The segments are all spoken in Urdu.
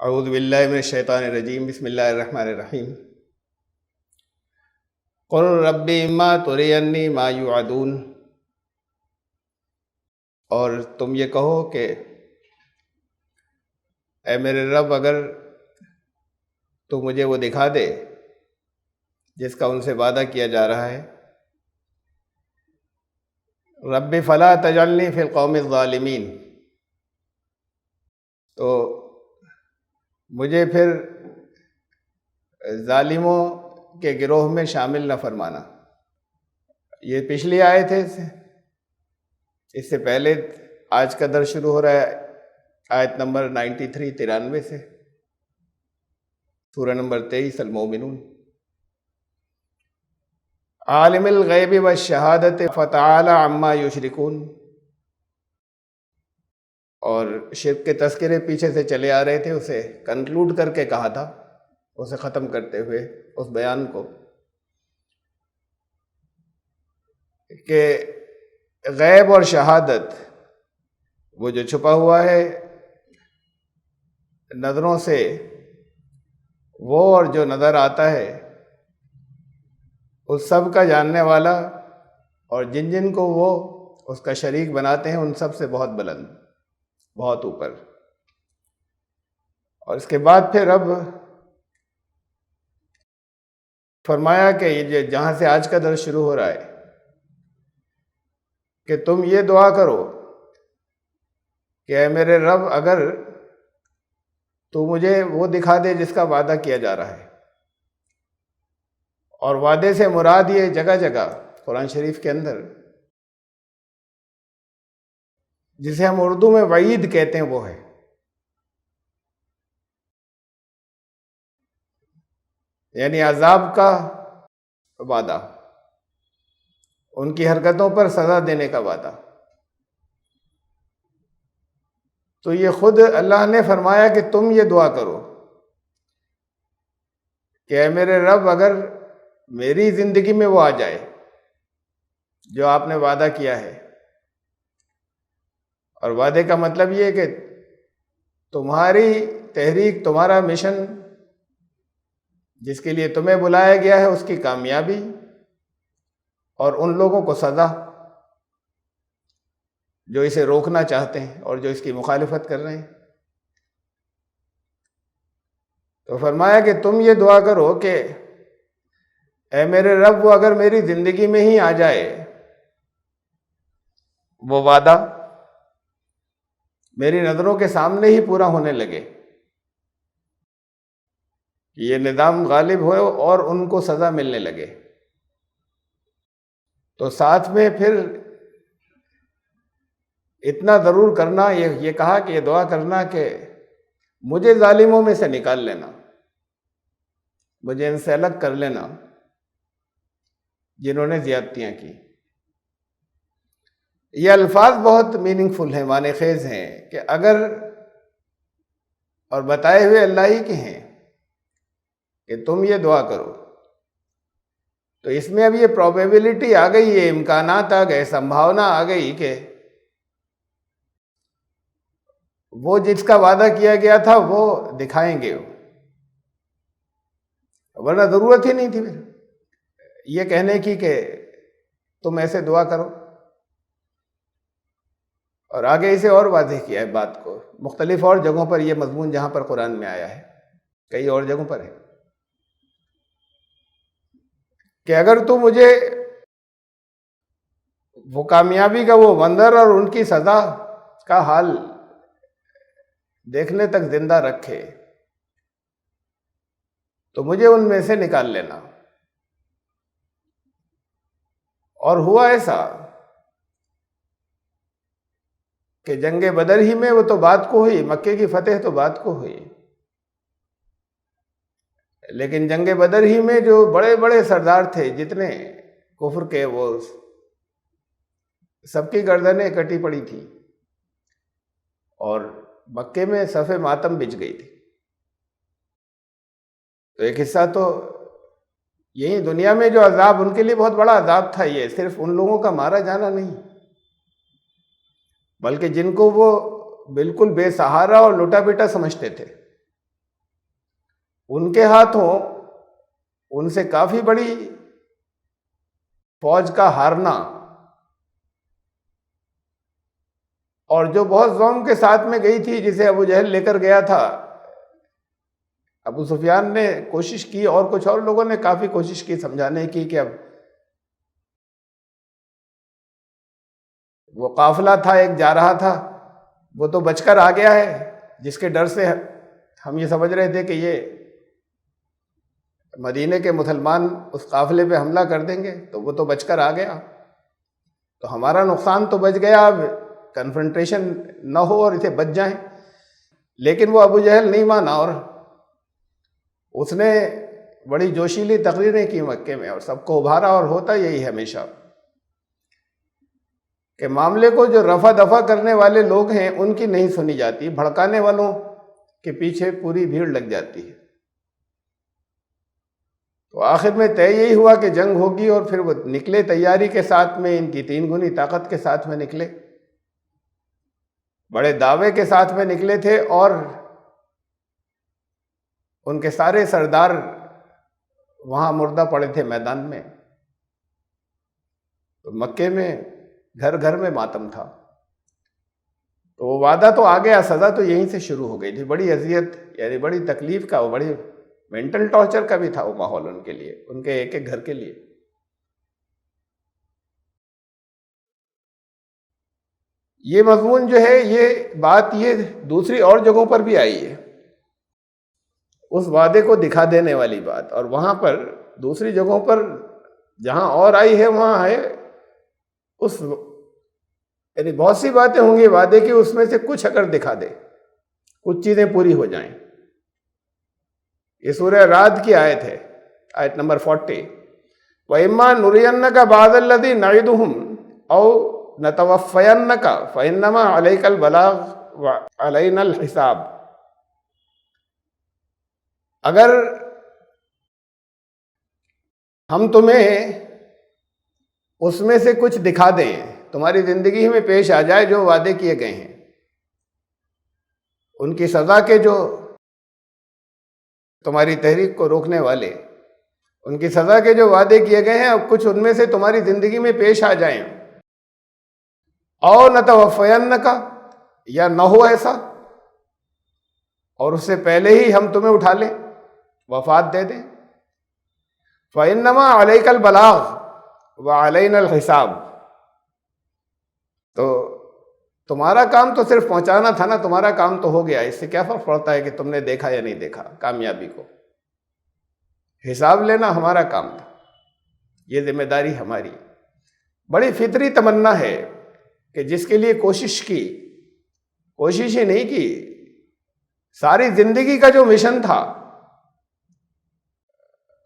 اعوذ باللہ من الشیطان الرجیم، بسم اللہ الرحمن الرحیم۔ قل رب اما ترینی ما یوعدون، اور تم یہ کہو کہ اے میرے رب، اگر تو مجھے وہ دکھا دے جس کا ان سے وعدہ کیا جا رہا ہے۔ رب فلا تجعلنی فی القوم الظالمین، تو مجھے پھر ظالموں کے گروہ میں شامل نہ فرمانا۔ یہ پچھلی آیت ہے، اس سے پہلے آج کا درس شروع ہو رہا ہے آیت نمبر 93 سے، سورہ نمبر 23 المومنون۔ عالم الغیب والشہادت فتعالی عما یشرکون، اور شرک کے تذکرے پیچھے سے چلے آ رہے تھے، اسے کنکلوڈ کر کے کہا تھا، اسے ختم کرتے ہوئے اس بیان کو، کہ غیب اور شہادت، وہ جو چھپا ہوا ہے نظروں سے، وہ اور جو نظر آتا ہے، اس سب کا جاننے والا، اور جن جن کو وہ اس کا شریک بناتے ہیں ان سب سے بہت بلند، بہت اوپر۔ اور اس کے بعد پھر اب فرمایا کہ یہ جہاں سے آج کا درس شروع ہو رہا ہے، کہ تم یہ دعا کرو کہ اے میرے رب، اگر تو مجھے وہ دکھا دے جس کا وعدہ کیا جا رہا ہے۔ اور وعدے سے مراد یہ جگہ جگہ قرآن شریف کے اندر جسے ہم اردو میں وعید کہتے ہیں وہ ہے، یعنی عذاب کا وعدہ، ان کی حرکتوں پر سزا دینے کا وعدہ۔ تو یہ خود اللہ نے فرمایا کہ تم یہ دعا کرو کہ اے میرے رب، اگر میری زندگی میں وہ آ جائے جو آپ نے وعدہ کیا ہے۔ اور وعدے کا مطلب یہ ہے کہ تمہاری تحریک، تمہارا مشن جس کے لیے تمہیں بلایا گیا ہے، اس کی کامیابی، اور ان لوگوں کو سزا جو اسے روکنا چاہتے ہیں اور جو اس کی مخالفت کر رہے ہیں۔ تو فرمایا کہ تم یہ دعا کرو کہ اے میرے رب، وہ اگر میری زندگی میں ہی آ جائے وہ وعدہ، میری نظروں کے سامنے ہی پورا ہونے لگے، کہ یہ نظام غالب ہو اور ان کو سزا ملنے لگے۔ تو ساتھ میں پھر اتنا ضرور کرنا، یہ کہا کہ یہ دعا کرنا کہ مجھے ظالموں میں سے نکال لینا، مجھے ان سے الگ کر لینا جنہوں نے زیادتیاں کی۔ یہ الفاظ بہت میننگ فل ہیں، معنی خیز ہیں، کہ اگر، اور بتائے ہوئے اللہ ہی کے ہیں کہ تم یہ دعا کرو، تو اس میں اب یہ پروبیبلٹی آ گئی، یہ امکانات آ گئے، سمبھاونا آ گئی کہ وہ جس کا وعدہ کیا گیا تھا وہ دکھائیں گے، ورنہ ضرورت ہی نہیں تھی پھر یہ کہنے کی کہ تم ایسے دعا کرو۔ اور آگے اسے اور واضح کیا ہے بات کو، مختلف اور جگہوں پر یہ مضمون جہاں پر قرآن میں آیا ہے، کئی اور جگہوں پر ہے، کہ اگر تو مجھے وہ کامیابی کا وہ منظر اور ان کی سزا کا حال دیکھنے تک زندہ رکھے تو مجھے ان میں سے نکال لینا۔ اور ہوا ایسا کہ جنگ بدر ہی میں وہ تو بات کو ہوئی، مکے کی فتح تو بات کو ہوئی، لیکن جنگ بدر ہی میں جو بڑے بڑے سردار تھے جتنے کفر کے، وہ سب کی گردنیں کٹی پڑی تھی، اور مکے میں صف ماتم بچھ گئی تھی۔ تو ایک حصہ تو یہی دنیا میں جو عذاب ان کے لیے بہت بڑا عذاب تھا، یہ صرف ان لوگوں کا مارا جانا نہیں، بلکہ جن کو وہ بالکل بے سہارا اور لٹا پٹا سمجھتے تھے، ان کے ہاتھوں ان سے کافی بڑی فوج کا ہارنا، اور جو بہت ذوم کے ساتھ میں گئی تھی، جسے ابو جہل لے کر گیا تھا، ابو سفیان نے کوشش کی اور کچھ اور لوگوں نے کافی کوشش کی سمجھانے کی کہ اب وہ قافلہ تھا ایک جا رہا تھا، وہ تو بچ کر آ گیا ہے، جس کے ڈر سے ہم یہ سمجھ رہے تھے کہ یہ مدینے کے مسلمان اس قافلے پہ حملہ کر دیں گے، تو وہ تو بچ کر آ گیا، تو ہمارا نقصان تو بچ گیا، اب کنفرنٹریشن نہ ہو اور اسے بچ جائیں۔ لیکن وہ ابو جہل نہیں مانا، اور اس نے بڑی جوشیلی تقریریں کی مکے میں اور سب کو ابھارا، اور ہوتا یہی ہے ہمیشہ کہ معاملے کو جو رفع دفع کرنے والے لوگ ہیں ان کی نہیں سنی جاتی، بھڑکانے والوں کے پیچھے پوری بھیڑ لگ جاتی ہے۔ تو آخر میں طے یہی ہوا کہ جنگ ہوگی، اور پھر وہ نکلے تیاری کے ساتھ میں، ان کی 3 گنی طاقت کے ساتھ میں نکلے، بڑے دعوے کے ساتھ میں نکلے تھے، اور ان کے سارے سردار وہاں مردہ پڑے تھے میدان میں۔ تو مکے میں گھر گھر میں ماتم تھا، تو وہ وعدہ تو آ گیا، سزا تو یہیں سے شروع ہو گئی تھی۔ بڑی اذیت، یعنی بڑی تکلیف کا، وہ بڑی مینٹل ٹارچر کا بھی تھا وہ ماحول ان کے لیے، ان کے ایک ایک گھر کے لیے۔ یہ مضمون جو ہے، یہ بات یہ دوسری اور جگہوں پر بھی آئی ہے، اس وعدے کو دکھا دینے والی بات، اور وہاں پر دوسری جگہوں پر جہاں اور آئی ہے وہاں ہے اس، یعنی بہت سی باتیں ہوں گی وعدے کی، اس میں سے کچھ اگر دکھا دے، کچھ چیزیں پوری ہو جائیں۔ یہ سورہ رعد کی آیت ہے، آیت نمبر 40، وَإِمَّا نُرِيَنَّكَ بَعْضَ الَّذِي نَعِدُهُمْ أَوْ نَتَوَفَّيَنَّكَ فَإِنَّمَا عَلَيْكَ الْبَلَاغُ وَعَلَيْنَا الْحِسَابُ۔ اگر ہم تمہیں اس میں سے کچھ دکھا دیں، تمہاری زندگی میں پیش آ جائے جو وعدے کیے گئے ہیں، ان کی سزا کے، جو تمہاری تحریک کو روکنے والے، ان کی سزا کے جو وعدے کیے گئے ہیں، اب کچھ ان میں سے تمہاری زندگی میں پیش آ جائیں، اور نتوفینک، یا نہ ہو ایسا، اور اس سے پہلے ہی ہم تمہیں اٹھا لیں، وفات دے دیں، فَإِنَّمَا عَلَيْكَ الْبَلَاغُ وَعَلَيْنَا الْحِسَابُ، تو تمہارا کام تو صرف پہنچانا تھا نا، تمہارا کام تو ہو گیا، اس سے کیا فرق پڑتا ہے کہ تم نے دیکھا یا نہیں دیکھا کامیابی کو؟ حساب لینا ہمارا کام تھا، یہ ذمہ داری ہماری۔ بڑی فطری تمنا ہے کہ جس کے لیے کوشش کی، کوشش ہی نہیں کی، ساری زندگی کا جو مشن تھا،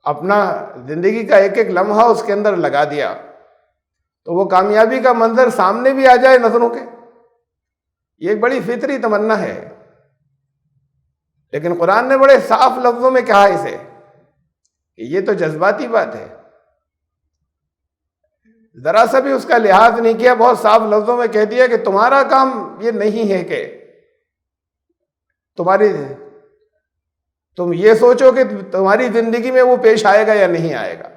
اپنا زندگی کا ایک ایک لمحہ اس کے اندر لگا دیا، تو وہ کامیابی کا منظر سامنے بھی آ جائے نظروں کے، یہ ایک بڑی فطری تمنا ہے۔ لیکن قرآن نے بڑے صاف لفظوں میں کہا اسے کہ یہ تو جذباتی بات ہے، ذرا سا بھی اس کا لحاظ نہیں کیا، بہت صاف لفظوں میں کہہ دیا کہ تمہارا کام یہ نہیں ہے کہ تم یہ سوچو کہ تمہاری زندگی میں وہ پیش آئے گا یا نہیں آئے گا،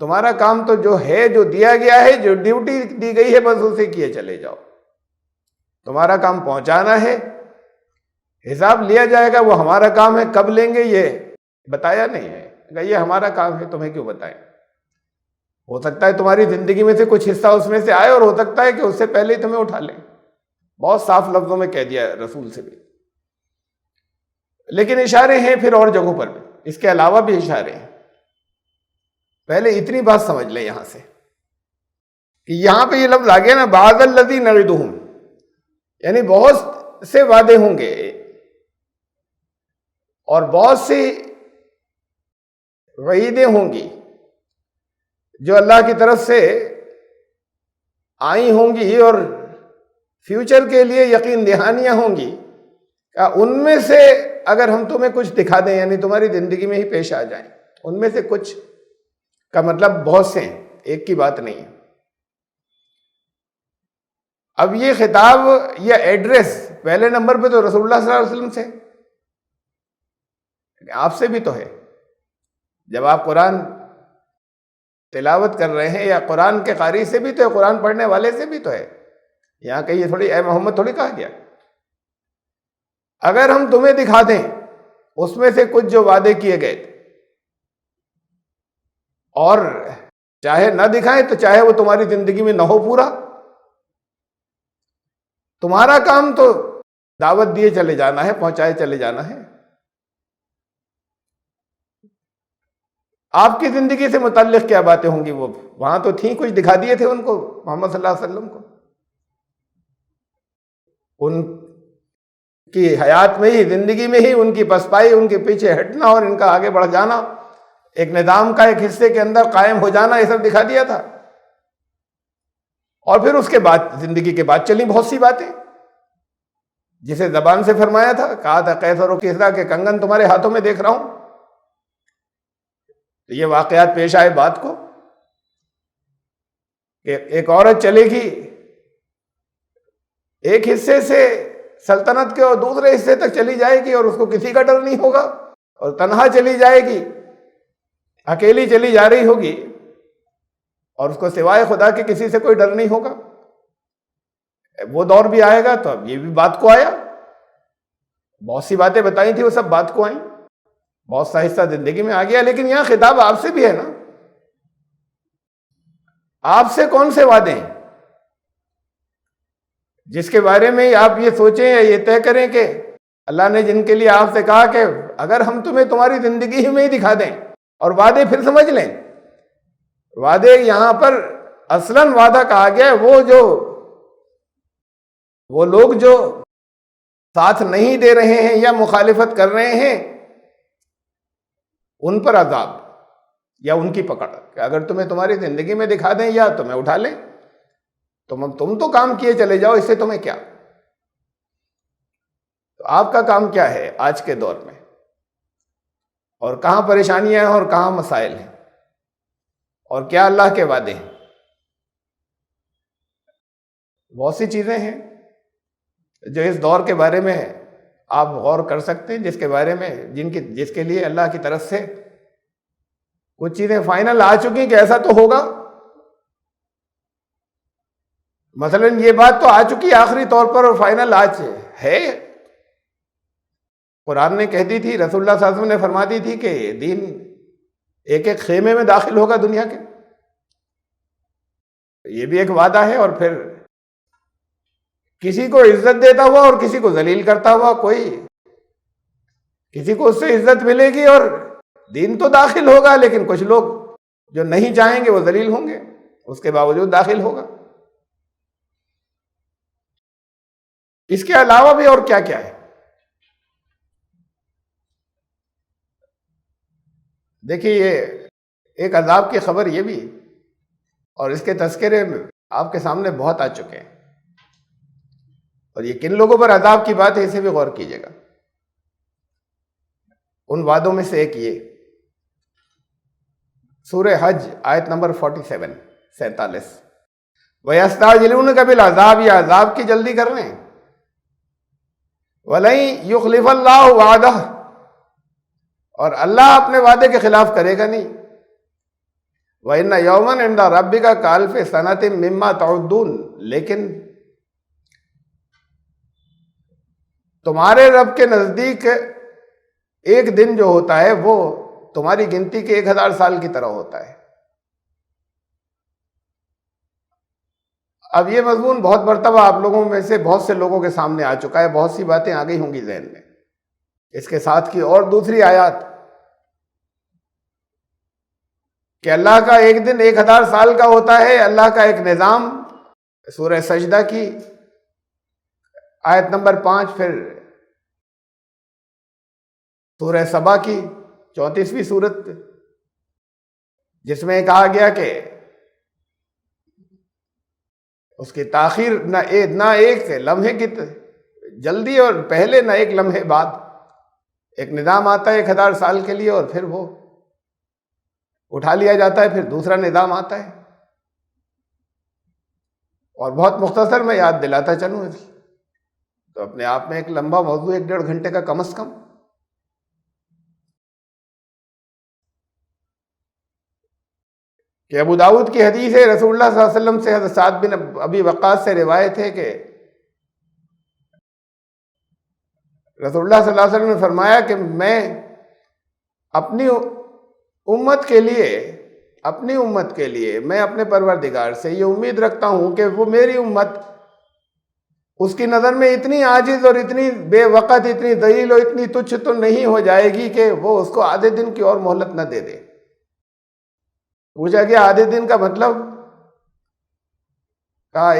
تمہارا کام تو جو ہے، جو دیا گیا ہے، جو ڈیوٹی دی گئی ہے، بس اسے کیے چلے جاؤ، تمہارا کام پہنچانا ہے، حساب لیا جائے گا، وہ ہمارا کام ہے، کب لیں گے یہ بتایا نہیں ہے، یہ ہمارا کام ہے، تمہیں کیوں بتائیں؟ ہو سکتا ہے تمہاری زندگی میں سے کچھ حصہ اس میں سے آئے، اور ہو سکتا ہے کہ اس سے پہلے ہی تمہیں اٹھا لیں، بہت صاف لفظوں میں کہہ دیا رسول سے بھی۔ لیکن اشارے ہیں پھر اور جگہوں پر بھی، اس کے علاوہ بھی اشارے ہیں۔ پہلے اتنی بات سمجھ لیں یہاں سے کہ یہاں پہ یہ لفظ آ گیا نا، بعض الذی نعدہم، یعنی بہت سے وعدے ہوں گے اور بہت سی وعیدیں ہوں گی جو اللہ کی طرف سے آئی ہوں گی، اور فیوچر کے لیے یقین دہانیاں ہوں گی، ان میں سے اگر ہم تمہیں کچھ دکھا دیں، یعنی تمہاری زندگی میں ہی پیش آ جائیں، ان میں سے کچھ کا مطلب بہت سے ہیں، ایک کی بات نہیں ہے۔ اب یہ خطاب، یہ ایڈریس پہلے نمبر پہ تو رسول اللہ صلی اللہ علیہ وسلم سے، آپ سے بھی تو ہے. جب آپ قرآن تلاوت کر رہے ہیں یا قرآن کے قاری سے بھی تو ہے، قرآن پڑھنے والے سے بھی تو ہے. یہاں کہیں تھوڑی اے محمد تھوڑی کہا گیا. اگر ہم تمہیں دکھا دیں اس میں سے کچھ جو وعدے کیے گئے اور چاہے نہ دکھائیں تو چاہے وہ تمہاری زندگی میں نہ ہو پورا، تمہارا کام تو دعوت دیے چلے جانا ہے، پہنچائے چلے جانا ہے. آپ کی زندگی سے متعلق کیا باتیں ہوں گی؟ وہ وہاں تو تھیں، کچھ دکھا دیے تھے ان کو، محمد صلی اللہ علیہ وسلم کو. ان کی حیات میں ہی، زندگی میں ہی ان کی پسپائی، ان کے پیچھے ہٹنا اور ان کا آگے بڑھ جانا، ایک نظام کا ایک حصے کے اندر قائم ہو جانا، یہ سب دکھا دیا تھا. اور پھر اس کے بعد زندگی کے بعد چلی بہت سی باتیں، جسے زبان سے فرمایا تھا، کہا تھا قیصر و کسریٰ کے کنگن تمہارے ہاتھوں میں دیکھ رہا ہوں. تو یہ واقعات پیش آئے بات کو کہ ایک عورت چلے گی ایک حصے سے سلطنت کے اور دوسرے حصے تک چلی جائے گی اور اس کو کسی کا ڈر نہیں ہوگا، اور تنہا چلی جائے گی، اکیلی چلی جا رہی ہوگی اور اس کو سوائے خدا کے کسی سے کوئی ڈر نہیں ہوگا. وہ دور بھی آئے گا. تو اب یہ بھی بات کو آیا، بہت سی باتیں بتائی تھی، وہ سب بات کو آئیں، بہت سا حصہ زندگی میں آ گیا. لیکن یہاں خطاب آپ سے بھی ہے نا. آپ سے کون سے وعدے ہیں جس کے بارے میں آپ یہ سوچیں یا یہ طے کریں کہ اللہ نے جن کے لیے آپ سے کہا کہ اگر ہم تمہیں تمہاری زندگی میں ہی دکھا دیں، اور وعدے پھر سمجھ لیں، وعدے یہاں پر اصلاً وعدہ کہا گیا ہے وہ لوگ جو ساتھ نہیں دے رہے ہیں یا مخالفت کر رہے ہیں ان پر عذاب یا ان کی پکڑ، کہ اگر تمہیں تمہاری زندگی میں دکھا دیں یا تمہیں اٹھا لیں، تم تو کام کیے چلے جاؤ، اس سے تمہیں کیا. تو آپ کا کام کیا ہے آج کے دور میں، اور کہاں پریشانیاں ہیں اور کہاں مسائل ہیں، اور کیا اللہ کے وعدے ہیں. بہت سی چیزیں ہیں جو اس دور کے بارے میں آپ غور کر سکتے ہیں، جس کے بارے میں جس کے لیے اللہ کی طرف سے کچھ چیزیں فائنل آ چکی کہ ایسا تو ہوگا. مثلا یہ بات تو آ چکی آخری طور پر اور فائنل آج ہے. قرآن نے کہہ دی تھی، رسول اللہ صلی اللہ علیہ وسلم نے فرما دی تھی کہ دین ایک ایک خیمے میں داخل ہوگا دنیا کے. یہ بھی ایک وعدہ ہے. اور پھر کسی کو عزت دیتا ہوا اور کسی کو ذلیل کرتا ہوا، کسی کو اس سے عزت ملے گی اور دین تو داخل ہوگا، لیکن کچھ لوگ جو نہیں چاہیں گے وہ ذلیل ہوں گے، اس کے باوجود داخل ہوگا. اس کے علاوہ بھی اور کیا کیا ہے. دیکھیے، یہ ایک عذاب کی خبر یہ بھی، اور اس کے تذکرے میں آپ کے سامنے بہت آ چکے ہیں، اور یہ کن لوگوں پر عذاب کی بات ہے اسے بھی غور کیجیے گا. ان وعدوں میں سے ایک یہ سورہ حج آیت نمبر 47 وَيَسْتَعْجِلُونَكَ بِالْعَذَابِ، یا عذاب کی جلدی کر رہے ہیں. وَلَن يُخْلِفَ اللَّهُ وَعْدَهُ، اور اللہ اپنے وعدے کے خلاف کرے گا نہیں. وَإِنَّ يَوْمًا عِندَ رَبِّكَ كَأَلْفِ سَنَةٍ مِّمَّا تَعُدُّونَ، لیکن تمہارے رب کے نزدیک ایک دن جو ہوتا ہے وہ تمہاری گنتی کے 1000 سال کی طرح ہوتا ہے. اب یہ مضمون بہت مرتبہ آپ لوگوں میں سے بہت سے لوگوں کے سامنے آ چکا ہے، بہت سی باتیں آ گئی ہوں گی ذہن میں. اس کے ساتھ کی اور دوسری آیات کہ اللہ کا ایک دن 1000 سال کا ہوتا ہے، اللہ کا ایک نظام. سورہ سجدہ کی آیت نمبر 5، پھر سورہ سبا کی 34ویں سورت، جس میں کہا گیا کہ اس کی تاخیر نہ ایک لمحے کی جلدی اور پہلے، نہ ایک لمحے بعد. ایک نظام آتا ہے 1000 سال کے لیے اور پھر وہ اٹھا لیا جاتا ہے، پھر دوسرا نظام آتا ہے. اور بہت مختصر میں یاد دلاتا چلوں اس تو اپنے آپ میں ایک لمبا موضوع، 1.5 گھنٹے کا کم از کم. کہ ابو داؤد کی حدیث ہے، رسول اللہ صلی اللہ علیہ وسلم سے حضرت سعد بن ابی وقاص سے روایت ہے کہ رسول اللہ صلی اللہ علیہ وسلم نے فرمایا کہ میں اپنی امت کے لیے میں اپنے پروردگار سے یہ امید رکھتا ہوں کہ وہ میری امت اس کی نظر میں اتنی عاجز اور اتنی بے وقت، اتنی ذلیل اور اتنی تچھ تو نہیں ہو جائے گی کہ وہ اس کو آدھے دن کی اور مہلت نہ دے دے۔ پوچھا گیا آدھے دن کا مطلب؟ کہا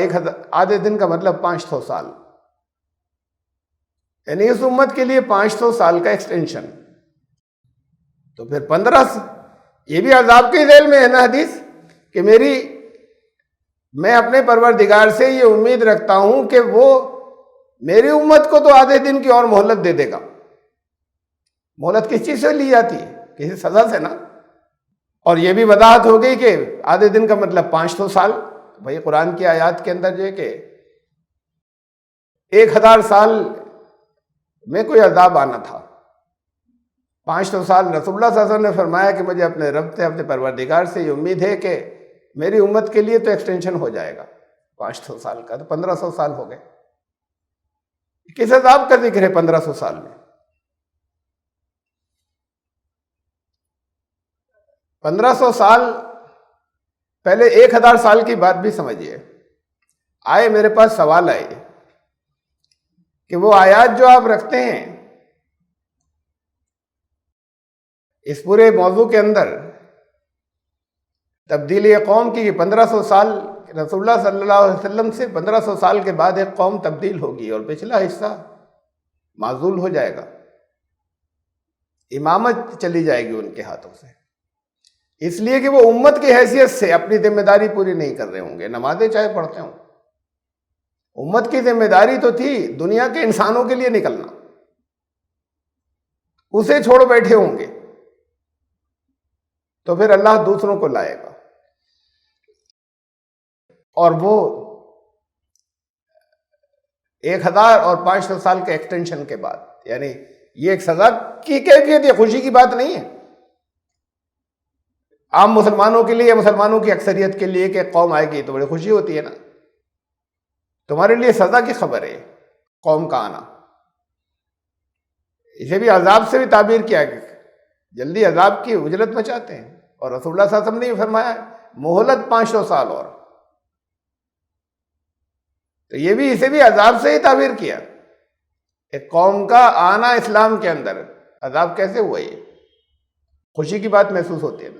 آدھے دن کا مطلب 500 سال، یعنی اس امت کے لیے 500 سال کا ایکسٹینشن۔ تو پھر 15، یہ بھی عذاب کے ذیل میں ہے نا حدیث، کہ میں اپنے پروردگار سے یہ امید رکھتا ہوں کہ وہ میری امت کو تو آدھے دن کی اور مہلت دے دے گا۔ مہلت کس چیز سے لی جاتی ہے؟ کسی سزا سے نا۔ اور یہ بھی وضاحت ہو گئی کہ آدھے دن کا مطلب 500 سال۔ بھائی قرآن کی آیات کے اندر جو ہے کہ 1000 سال میں کوئی عذاب آنا تھا، 500 سال رسول اللہ صلی اللہ علیہ وسلم نے فرمایا کہ مجھے اپنے رب سے، اپنے پروردگار سے یہ امید ہے کہ میری امت کے لیے تو ایکسٹینشن ہو جائے گا 500 سال کا، تو 1500 سال ہو گئے۔ کس عذاب کا ذکر ہے 1500 سال میں؟ 1500 سال پہلے 1000 سال کی بات بھی سمجھیے۔ میرے پاس سوال آئے کہ وہ آیات جو آپ رکھتے ہیں اس پورے موضوع کے اندر تبدیلی قوم کی 1500 سال، رسول اللہ صلی اللہ علیہ وسلم سے 1500 سال کے بعد ایک قوم تبدیل ہوگی اور پچھلا حصہ معزول ہو جائے گا، امامت چلی جائے گی ان کے ہاتھوں سے، اس لیے کہ وہ امت کی حیثیت سے اپنی ذمہ داری پوری نہیں کر رہے ہوں گے، نمازیں چاہے پڑھتے ہوں۔ امت کی ذمہ داری تو تھی دنیا کے انسانوں کے لیے نکلنا، اسے چھوڑ بیٹھے ہوں گے، تو پھر اللہ دوسروں کو لائے گا، اور وہ 1000 اور 500 سال کے ایکسٹینشن کے بعد، یعنی یہ ایک سزا کی کیفیت، یہ خوشی کی بات نہیں ہے عام مسلمانوں کے لیے یا مسلمانوں کی اکثریت کے لیے کہ قوم آئے گی تو بڑی خوشی ہوتی ہے نا۔ تمہارے لیے سزا کی خبر ہے قوم کا آنا۔ اسے بھی عذاب سے بھی تعبیر کیا کہ جلدی عذاب کی اجلت مچاتے ہیں، اور رسول اللہ صلی اللہ علیہ وسلم نے فرمایا مہلت 500 سال اور، تو یہ بھی اسے بھی عذاب سے ہی تعبیر کیا۔ ایک قوم کا آنا اسلام کے اندر عذاب کیسے ہوا؟ یہ خوشی کی بات محسوس ہوتی ہے۔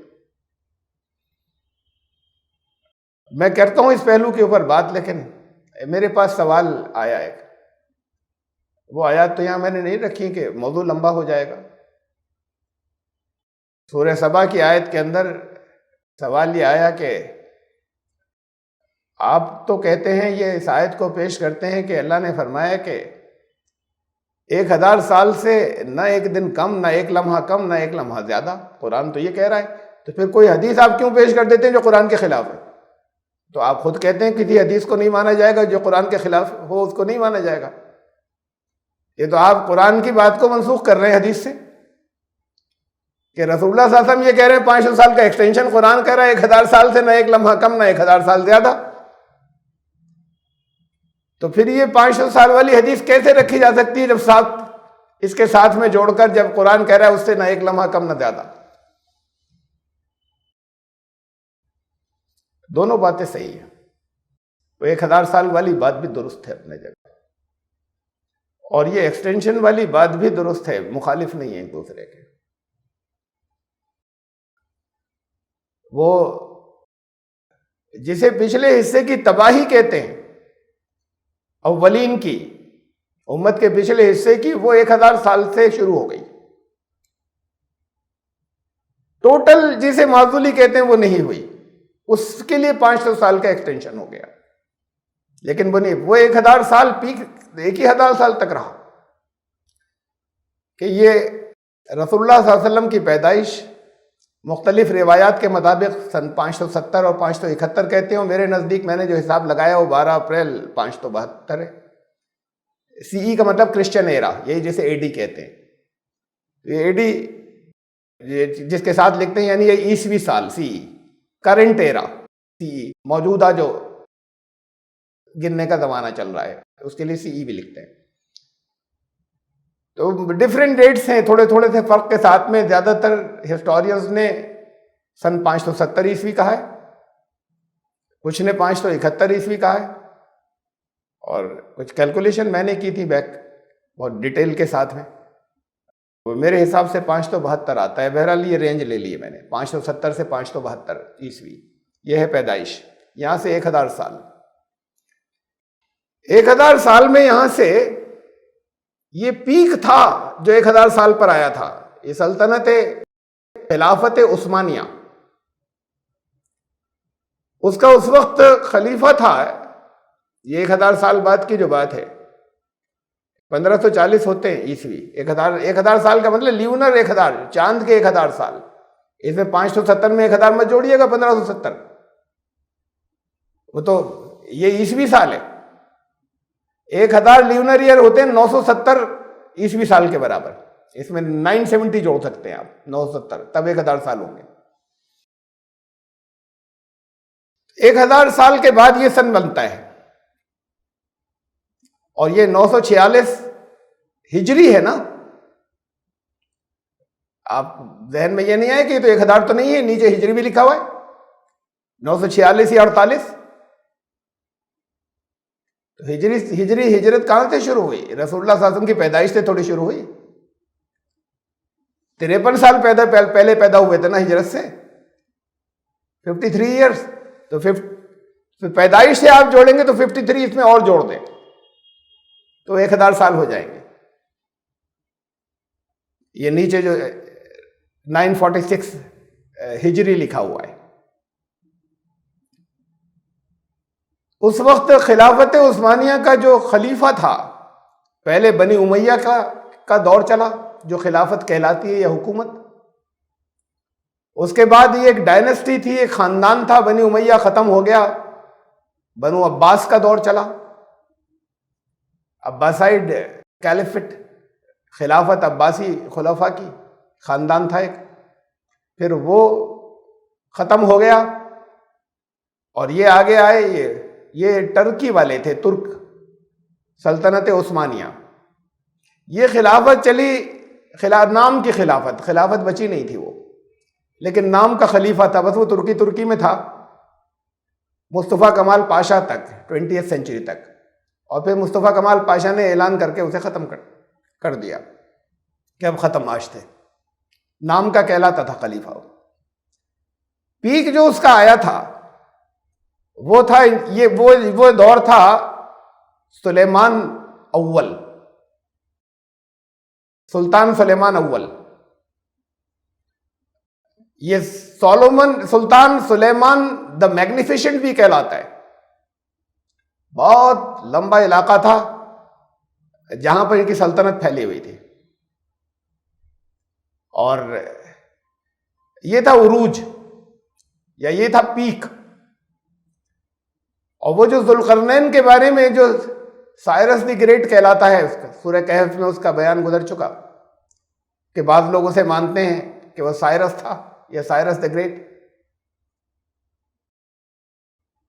میں کرتا ہوں اس پہلو کے اوپر بات، لیکن میرے پاس سوال آیا ہے، وہ آیات تو یہاں میں نے نہیں رکھی کہ موضوع لمبا ہو جائے گا۔ سورہ سبا کی آیت کے اندر سوال یہ آیا کہ آپ تو کہتے ہیں، یہ اس آیت کو پیش کرتے ہیں کہ اللہ نے فرمایا کہ 1000 سال سے نہ ایک دن کم، نہ ایک لمحہ کم، نہ ایک لمحہ زیادہ، قرآن تو یہ کہہ رہا ہے، تو پھر کوئی حدیث آپ کیوں پیش کر دیتے ہیں جو قرآن کے خلاف ہے؟ تو آپ خود کہتے ہیں کسی حدیث کو نہیں مانا جائے گا، جو قرآن کے خلاف ہو اس کو نہیں مانا جائے گا۔ یہ تو آپ قرآن کی بات کو منسوخ کر رہے ہیں حدیث سے، کہ رسول اللہ صلی اللہ علیہ وسلم یہ کہہ رہے ہیں 500 سال کا ایکسٹینشن، قرآن کہہ رہا ہے 1000 سال سے نہ ایک لمحہ کم، نہ 1000 سال زیادہ۔ تو پھر یہ 500 سال والی حدیث کیسے رکھی جا سکتی ہے جب اس کے ساتھ میں جوڑ کر جب قرآن کہہ رہا ہے اس سے نہ ایک لمحہ کم نہ زیادہ؟ دونوں باتیں صحیح ہیں، تو 1000 سال والی بات بھی درست ہے اپنے جگہ، اور یہ ایکسٹینشن والی بات بھی درست ہے، مخالف نہیں ہے ایک دوسرے کے۔ وہ جسے پچھلے حصے کی تباہی کہتے ہیں، اولین کی امت کے پچھلے حصے کی، وہ 1000 سال سے شروع ہو گئی، ٹوٹل جسے معزولی کہتے ہیں وہ نہیں ہوئی، اس کے لیے 500 سال کا ایکسٹینشن ہو گیا، لیکن وہ 1000 سال پیک ایک ہی 1000 سال تک رہا۔ کہ یہ رسول اللہ صلی اللہ علیہ وسلم کی پیدائش مختلف روایات کے مطابق سن 570 اور 571 کہتے ہیں، میرے نزدیک میں نے جو حساب لگایا وہ 12 اپریل 572 ہے۔ سی ای کا مطلب کرسچن ایرا، یہی جسے اے ڈی کہتے ہیں، یہ اے ڈی جس کے ساتھ لکھتے ہیں، یعنی یہ عیسوی سال سی ای، کرنٹ ایرا موجودہ جو گننے کا زمانہ چل رہا ہے اس کے لیے CE بھی لکھتے ہیں. تو ڈفرینٹ ڈیٹس ہیں تھوڑے تھوڑے سے فرق کے ساتھ میں. زیادہ تر ہسٹورینز نے سن 570 عیسوی کہا ہے, کچھ نے 571 عیسوی کہا ہے, اور کچھ کیلکولیشن میں نے کی تھی بیک بہت ڈیٹیل کے ساتھ میں, وہ میرے حساب سے 572 آتا ہے. بہرحال یہ رینج لے لی ہے میں نے, 570 سے 572 عیسوی یہ ہے پیدائش. یہاں سے 1000 سال, 1000 سال میں یہاں سے یہ پیک تھا جو 1000 سال پر آیا تھا. یہ سلطنت خلافت عثمانیہ, اس کا اس وقت خلیفہ تھا. یہ 1000 سال بعد کی جو بات ہے, 1540 ہوتے ہیں عیسوی. 1000 سال کا مطلب لیونر 1000, چاند کے 1000 سال. اس میں 570 میں 1000 مت جوڑیے گا, 1570 وہ تو یہ عیسوی سال ہے. 1000 لیونر ایئر ہوتے ہیں 970 عیسوی سال کے برابر. اس میں 970 جوڑ سکتے ہیں آپ, 970 تب 1000 سال ہوں گے. 1000 سال کے بعد یہ سن بنتا ہے, اور یہ 946 ہجری ہے نا. آپ ذہن میں یہ نہیں آئے کہ یہ تو 1000 تو نہیں ہے, نیچے ہجری بھی لکھا ہوا ہے, 946 یا 48. تو ہجرت کہاں سے شروع ہوئی؟ رسول اللہ صلی اللہ علیہ وسلم کی پیدائش سے تھوڑی شروع ہوئی. 53 سال پہلے پیدا ہوئے تھے نا ہجرت سے, 53 ایئرس. تو پیدائش سے آپ جوڑیں گے تو 53 اس میں اور جوڑ دیں تو 1000 سال ہو جائیں گے. یہ نیچے جو 946 ہجری لکھا ہوا ہے. اس وقت خلافت عثمانیہ کا جو خلیفہ تھا, پہلے بنی امیہ کا دور چلا جو خلافت کہلاتی ہے یا حکومت. اس کے بعد یہ ایک ڈائنسٹی تھی, ایک خاندان تھا, بنی امیہ ختم ہو گیا, بنو عباس کا دور چلا. عباسائڈ کیلیفٹ, خلافت عباسی خلفاء کی خاندان تھا ایک, پھر وہ ختم ہو گیا اور یہ آگے آئے. یہ ٹرکی والے تھے, ترک سلطنت عثمانیہ. یہ خلافت چلی, نام کی خلافت بچی نہیں تھی وہ, لیکن نام کا خلیفہ تھا بس. وہ ترکی میں تھا مصطفیٰ کمال پاشا تک, 20th سینچری تک. اور پھر مصطفیٰ کمال پاشا نے اعلان کر کے اسے ختم کر دیا کہ اب ختم عاش تھے. نام کا کہلاتا تھا خلیفہ. پیک جو اس کا آیا تھا وہ تھا, وہ دور تھا سلیمان اول, سلطان سلیمان اول. یہ سلطان سلیمان دا میگنیفیشنٹ بھی کہلاتا ہے. بہت لمبا علاقہ تھا جہاں پر ان کی سلطنت پھیلی ہوئی تھی, اور یہ تھا عروج یا یہ تھا پیک. اور وہ جو ذوالقرنین کے بارے میں جو سائرس دی گریٹ کہلاتا ہے, اس کا سورہ کہف میں اس کا بیان گزر چکا کہ بعض لوگ اسے مانتے ہیں کہ وہ سائرس تھا یا سائرس دی گریٹ.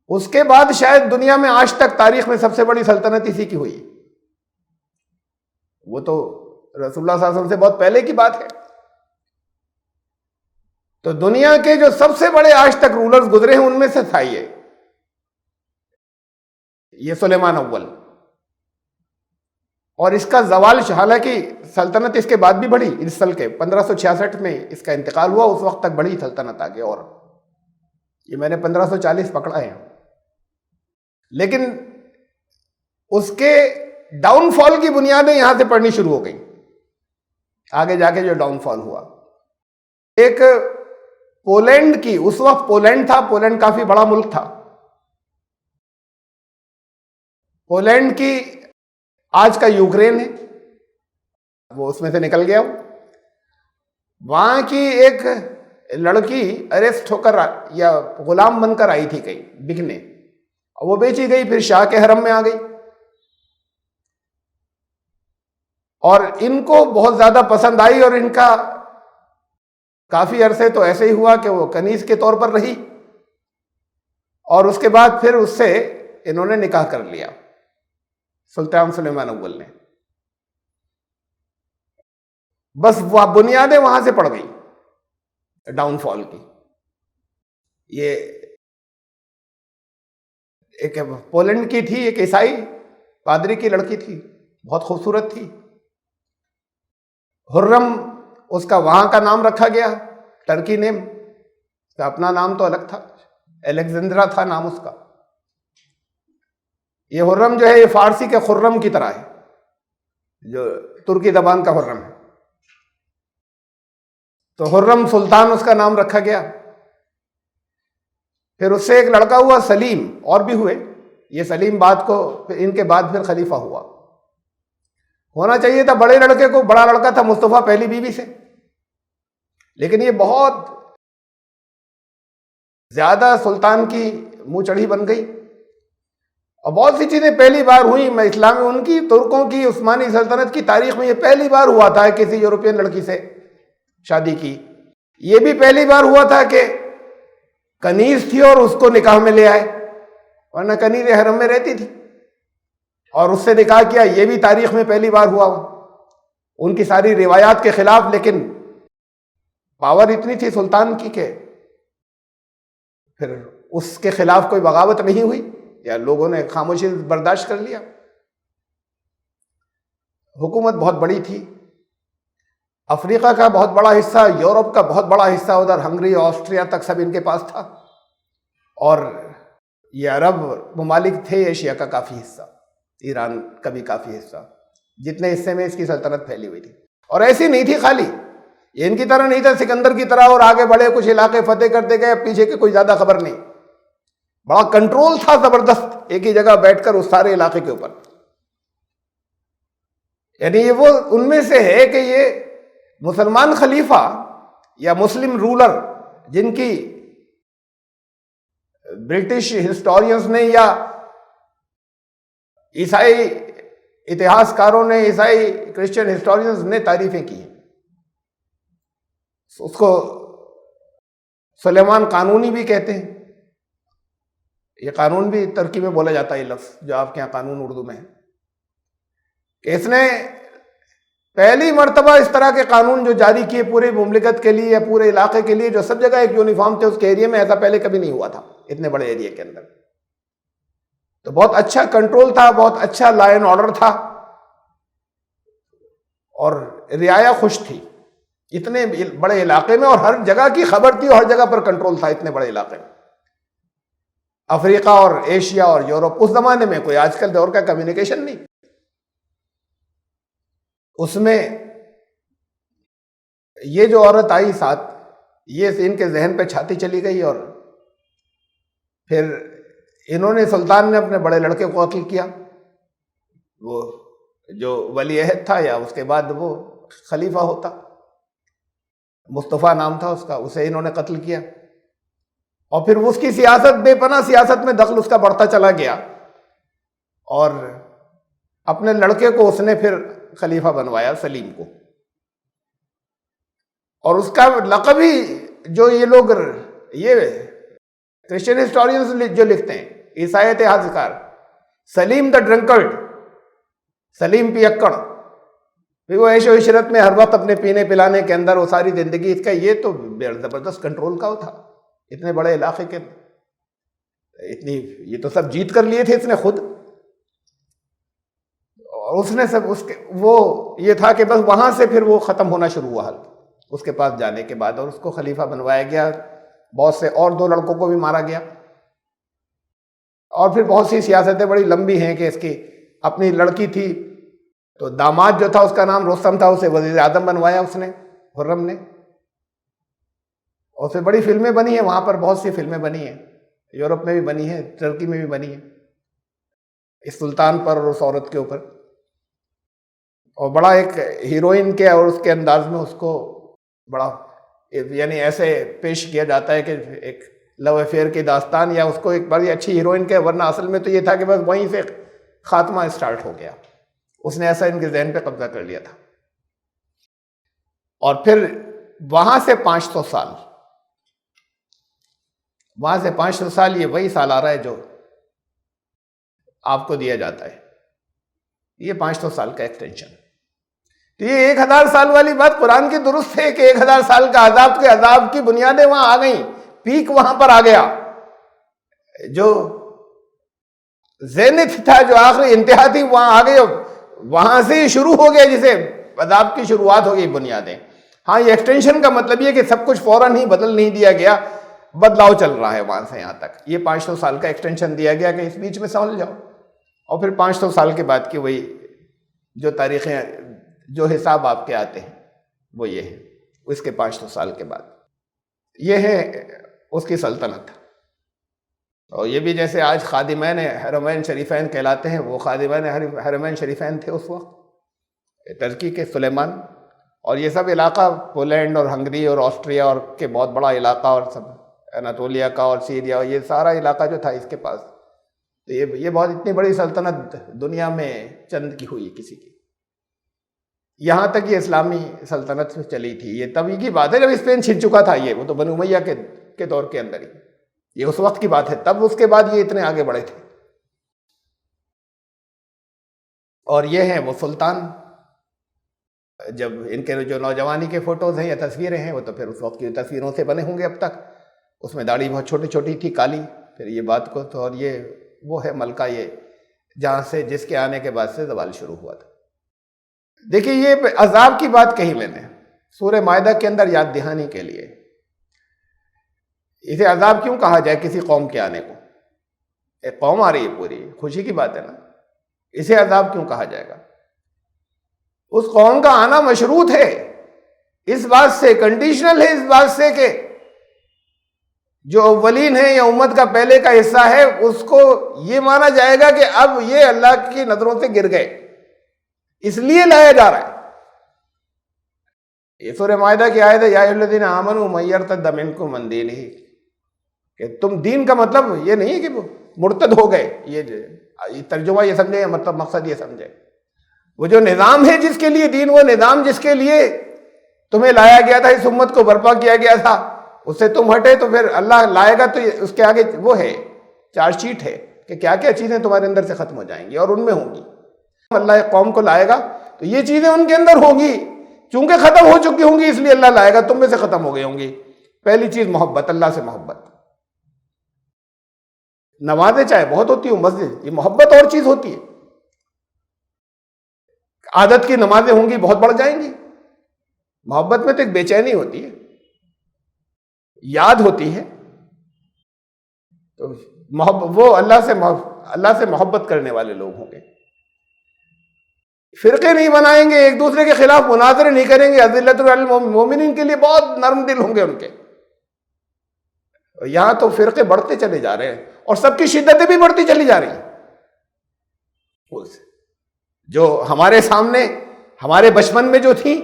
اس کے بعد شاید دنیا میں آج تک تاریخ میں سب سے بڑی سلطنت اسی کی ہوئی. وہ تو رسول اللہ صلی اللہ علیہ وسلم سے بہت پہلے کی بات ہے. تو دنیا کے جو سب سے بڑے آج تک رولرز گزرے ہیں ان میں سے تھا یہ سلیمان اول. اور اس کا زوال, حالانکہ سلطنت اس کے بعد بھی بڑھی, اس سال کے 1566 میں اس کا انتقال ہوا, اس وقت تک بڑی سلطنت آگے. اور یہ میں نے 1540 پکڑا ہے, لیکن اس کے ڈاؤن فال کی بنیادیں یہاں سے پڑنی شروع ہو گئیں. آگے جا کے جو ڈاؤن فال ہوا, ایک پولینڈ کی, اس وقت پولینڈ تھا, پولینڈ کافی بڑا ملک تھا. پولینڈ کی آج کا یوکرین ہے, وہ اس میں سے نکل گیا. وہاں کی ایک لڑکی اریسٹ ہو کر یا غلام بن کر آئی تھی کہیں بکنے, اور وہ بیچی گئی, پھر شاہ کے حرم میں آ گئی. اور ان کو بہت زیادہ پسند آئی, اور ان کا کافی عرصے تو ایسے ہی ہوا کہ وہ کنیز کے طور پر رہی, اور اس کے بعد پھر اس سے انہوں نے نکاح کر لیا سلطان سلیمان اول نے. بس وہ بنیادیں وہاں سے پڑ گئی ڈاؤن فال کی. یہ ایک پولینڈ کی تھی، ایک عیسائی پادری کی لڑکی تھی، بہت خوبصورت تھی. حرم اس کا وہاں کا نام رکھا گیا، ٹرکی نیم. اس کا اپنا نام تو الگ تھا، الیگزینڈرا تھا نام اس کا. یہ حرم جو ہے یہ فارسی کے خرم کی طرح ہے، جو ترکی زبان کا حرم ہے. تو حرم سلطان اس کا نام رکھا گیا. پھر اس سے ایک لڑکا ہوا سلیم، اور بھی ہوئے. یہ سلیم بعد کو ان کے بعد پھر خلیفہ ہوا. ہونا چاہیے تھا بڑے لڑکے کو، بڑا لڑکا تھا مصطفیٰ پہلی بیوی سے، لیکن یہ بہت زیادہ سلطان کی منہ چڑھی بن گئی. اور بہت سی چیزیں پہلی بار ہوئی میں اسلام میں، ان کی ترکوں کی عثمانی سلطنت کی تاریخ میں یہ پہلی بار ہوا تھا کسی یورپین لڑکی سے شادی کی. یہ بھی پہلی بار ہوا تھا کہ کنیز تھی اور اس کو نکاح میں لے آئے، ورنہ کنیز حرم میں رہتی تھی اور اس سے نکاح کیا. یہ بھی تاریخ میں پہلی بار ہوا. ان کی ساری روایات کے خلاف، لیکن پاور اتنی تھی سلطان کی کہ پھر اس کے خلاف کوئی بغاوت نہیں ہوئی، یا لوگوں نے خاموشی برداشت کر لیا. حکومت بہت بڑی تھی. افریقہ کا بہت بڑا حصہ، یورپ کا بہت بڑا حصہ، ادھر ہنگری آسٹریا تک سب ان کے پاس تھا. اور یہ عرب ممالک تھے، ایشیا کا کافی حصہ، ایران کا بھی کافی حصہ، جتنے حصے میں اس کی سلطنت پھیلی ہوئی تھی. اور ایسی نہیں تھی خالی، یہ ان کی طرح نہیں تھا سکندر کی طرح اور آگے بڑھے کچھ علاقے فتح کرتے گئے، پیچھے کی کوئی زیادہ خبر نہیں. بڑا کنٹرول تھا زبردست ایک ہی جگہ بیٹھ کر اس سارے علاقے کے اوپر. یعنی یہ وہ ان میں سے ہے کہ یہ مسلمان خلیفہ یا مسلم رولر، جن کی برٹش ہسٹورینز نے یا عیسائی اتہاس کاروں نے، عیسائی کرسچن ہسٹورینز نے تعریفیں کی ہیں. اس کو سلیمان قانونی بھی کہتے ہیں. یہ قانون بھی ترکی میں بولا جاتا ہے، یہ لفظ جو آپ کے یہاں قانون اردو میں ہے، کہ اس نے پہلی مرتبہ اس طرح کے قانون جو جاری کیے پورے مملکت کے لیے یا پورے علاقے کے لیے، جو سب جگہ ایک یونیفارم تھے اس کے ایریے میں، ایسا پہلے کبھی نہیں ہوا تھا اتنے بڑے ایریے کے اندر. تو بہت اچھا کنٹرول تھا، بہت اچھا لا اینڈ آرڈر تھا، اور رعایا خوش تھی اتنے بڑے علاقے میں، اور ہر جگہ کی خبر تھی اور ہر جگہ پر کنٹرول تھا اتنے بڑے علاقے میں. افریقہ اور ایشیا اور یورپ، اس زمانے میں کوئی آج کل دور کا کمیونیکیشن نہیں. اس میں یہ جو عورت آئی ساتھ، یہ ان کے ذہن پہ چھاتی چلی گئی، اور پھر انہوں نے، سلطان نے اپنے بڑے لڑکے کو قتل کیا، وہ جو ولی عہد تھا یا اس کے بعد وہ خلیفہ ہوتا، مصطفیٰ نام تھا اس کا، اسے انہوں نے قتل کیا. اور پھر اس کی سیاست، بے پناہ سیاست میں دخل اس کا بڑھتا چلا گیا، اور اپنے لڑکے کو اس نے پھر خلیفہ بنوایا، سلیم کو. اور اس کا لقب ہی، جو یہ لوگ، یہ کرسچن ہسٹورینز جو لکھتے ہیں، عیسائی اتہاسکار، سلیم دا ڈرنکرڈ، سلیم پیکڑ. پھر وہ عیش و عشرت میں ہر وقت اپنے پینے پلانے کے اندر وہ ساری زندگی اس کا، یہ تو زبردست کنٹرول کا تھا اتنے بڑے علاقے کے. اتنی، یہ تو سب جیت کر لیے تھے اس نے خود. اور اس نے سب اس کے، وہ یہ تھا کہ بس وہاں سے پھر وہ ختم ہونا شروع ہوا اس کے پاس جانے کے بعد، اور اس کو خلیفہ بنوایا گیا. بہت سے اور 2 لڑکوں کو بھی مارا گیا. اور پھر بہت سی سیاستیں بڑی لمبی ہیں کہ اس کی اپنی لڑکی تھی، تو داماد جو تھا اس کا نام رستم تھا، اسے وزیر اعظم بنوایا اس نے، خرم نے. اور اس سے بڑی فلمیں بنی ہیں وہاں پر، بہت سی فلمیں بنی ہیں، یورپ میں بھی بنی ہیں، ترکی میں بھی بنی ہیں، اس سلطان پر اور اس عورت کے اوپر. اور بڑا ایک ہیروئن کے اور اس کے انداز میں اس کو بڑا، یعنی ایسے پیش کیا جاتا ہے کہ ایک لو افیئر کی داستان، یا اس کو ایک بڑی اچھی ہیروئن کے، ورنہ اصل میں تو یہ تھا کہ بس وہیں سے خاتمہ اسٹارٹ ہو گیا. اس نے ایسا ان کے ذہن پہ قبضہ کر لیا تھا. اور پھر وہاں سے 500 سال وہاں سے 500 سال یہ وہی سال آ رہا ہے جو آپ کو دیا جاتا ہے، یہ 500 سال کا ایکسٹینشن۔ تو یہ 1000 سال والی بات قرآن کی درست ہے کہ 1000 سال کا عذاب کے عذاب کی بنیادیں وہاں آ گئیں، پیک وہاں پر آ گیا، جو زینت تھا، جو آخری انتہا تھی، وہاں آ گئی، وہاں سے شروع ہو گیا، جسے عذاب کی شروعات ہو گئی بنیادیں۔ ہاں یہ ایکسٹینشن کا مطلب یہ کہ سب کچھ فوراً ہی بدل نہیں دیا گیا، بدلاؤ چل رہا ہے وہاں سے یہاں تک۔ یہ 500 سال کا ایکسٹینشن دیا گیا کہ اس بیچ میں سمجھ جاؤ، اور پھر 500 سال کے بعد کی وہی جو تاریخیں، جو حساب آپ کے آتے ہیں وہ یہ ہے، اس کے 500 سال کے بعد یہ ہے اس کی سلطنت۔ اور یہ بھی جیسے آج خادمین حرمین شریفین کہلاتے ہیں، وہ خادمین حرمین شریفین تھے اس وقت، ترکی کے سلیمان، اور یہ سب علاقہ پولینڈ اور ہنگری اور آسٹریا اور کے بہت بڑا علاقہ، اور سب اناطولیہ کا اور سیریا، اور یہ سارا علاقہ جو تھا اس کے پاس، تو یہ بہت اتنی بڑی سلطنت دنیا میں چند کی ہوئی کسی کی، یہاں تک یہ اسلامی سلطنت چلی تھی۔ یہ تب کی بات ہے جب اسپین چھن چکا تھا، یہ وہ تو بنو امیہ کے دور کے اندر ہی، یہ اس وقت کی بات ہے، تب اس کے بعد یہ اتنے آگے بڑھے تھے۔ اور یہ ہیں وہ سلطان، جب ان کے جو نوجوانی کے فوٹوز ہیں یا تصویریں ہیں، وہ تو پھر اس وقت کی تصویروں سے بنے ہوں گے اب تک، اس میں داڑھی بہت چھوٹی چھوٹی تھی کالی، پھر یہ بات کو تو، اور یہ وہ ہے ملکہ، یہ جہاں سے جس کے آنے کے بعد سے زوال شروع ہوا تھا۔ دیکھیے یہ عذاب کی بات کہی میں نے سورہ مائدہ کے اندر یاد دہانی کے لیے، اسے عذاب کیوں کہا جائے کسی قوم کے آنے کو؟ ایک قوم آ رہی ہے پوری، خوشی کی بات ہے نا، اسے عذاب کیوں کہا جائے گا؟ اس قوم کا آنا مشروط ہے اس بات سے، کنڈیشنل ہے اس بات سے کہ جو اولین ہے یا امت کا پہلے کا حصہ ہے، اس کو یہ مانا جائے گا کہ اب یہ اللہ کی نظروں سے گر گئے، اس لیے لایا جا رہا ہے۔ یہ سورہ مائدہ کی آیت ہے، یا ایھا الذین آمنوا من یرتد منکم عن دینہ، کہ تم دین کا مطلب یہ نہیں ہے کہ وہ مرتد ہو گئے، یہ ترجمہ یہ سمجھے، مطلب مقصد یہ سمجھے، وہ جو نظام ہے جس کے لیے دین، وہ نظام جس کے لیے تمہیں لایا گیا تھا، اس امت کو برپا کیا گیا تھا، اس سے تم ہٹے تو پھر اللہ لائے گا، تو اس کے آگے وہ ہے چارج شیٹ ہے کہ کیا کیا چیزیں تمہارے اندر سے ختم ہو جائیں گی، اور ان میں ہوں گی۔ اللہ ایک قوم کو لائے گا تو یہ چیزیں ان کے اندر ہوں گی، چونکہ ختم ہو چکی ہوں گی اس لیے اللہ لائے گا، تم میں سے ختم ہو گئی ہوں گی۔ پہلی چیز محبت، اللہ سے محبت۔ نمازیں چاہے بہت ہوتی ہوں، مسجد، یہ محبت اور چیز ہوتی ہے۔ عادت کی نمازیں ہوں گی، بہت بڑھ جائیں گی، محبت میں تو ایک بے چینی ہوتی ہے، یاد ہوتی ہے، تو وہ اللہ سے محبت کرنے والے لوگ ہوں گے۔ فرقے نہیں بنائیں گے، ایک دوسرے کے خلاف مناظرے نہیں کریں گے، اذلۃ علی المؤمنین کے لیے بہت نرم دل ہوں گے ان کے۔ یہاں تو فرقے بڑھتے چلے جا رہے ہیں، اور سب کی شدتیں بھی بڑھتی چلی جا رہی ہیں۔ جو ہمارے سامنے ہمارے بچپن میں جو تھیں،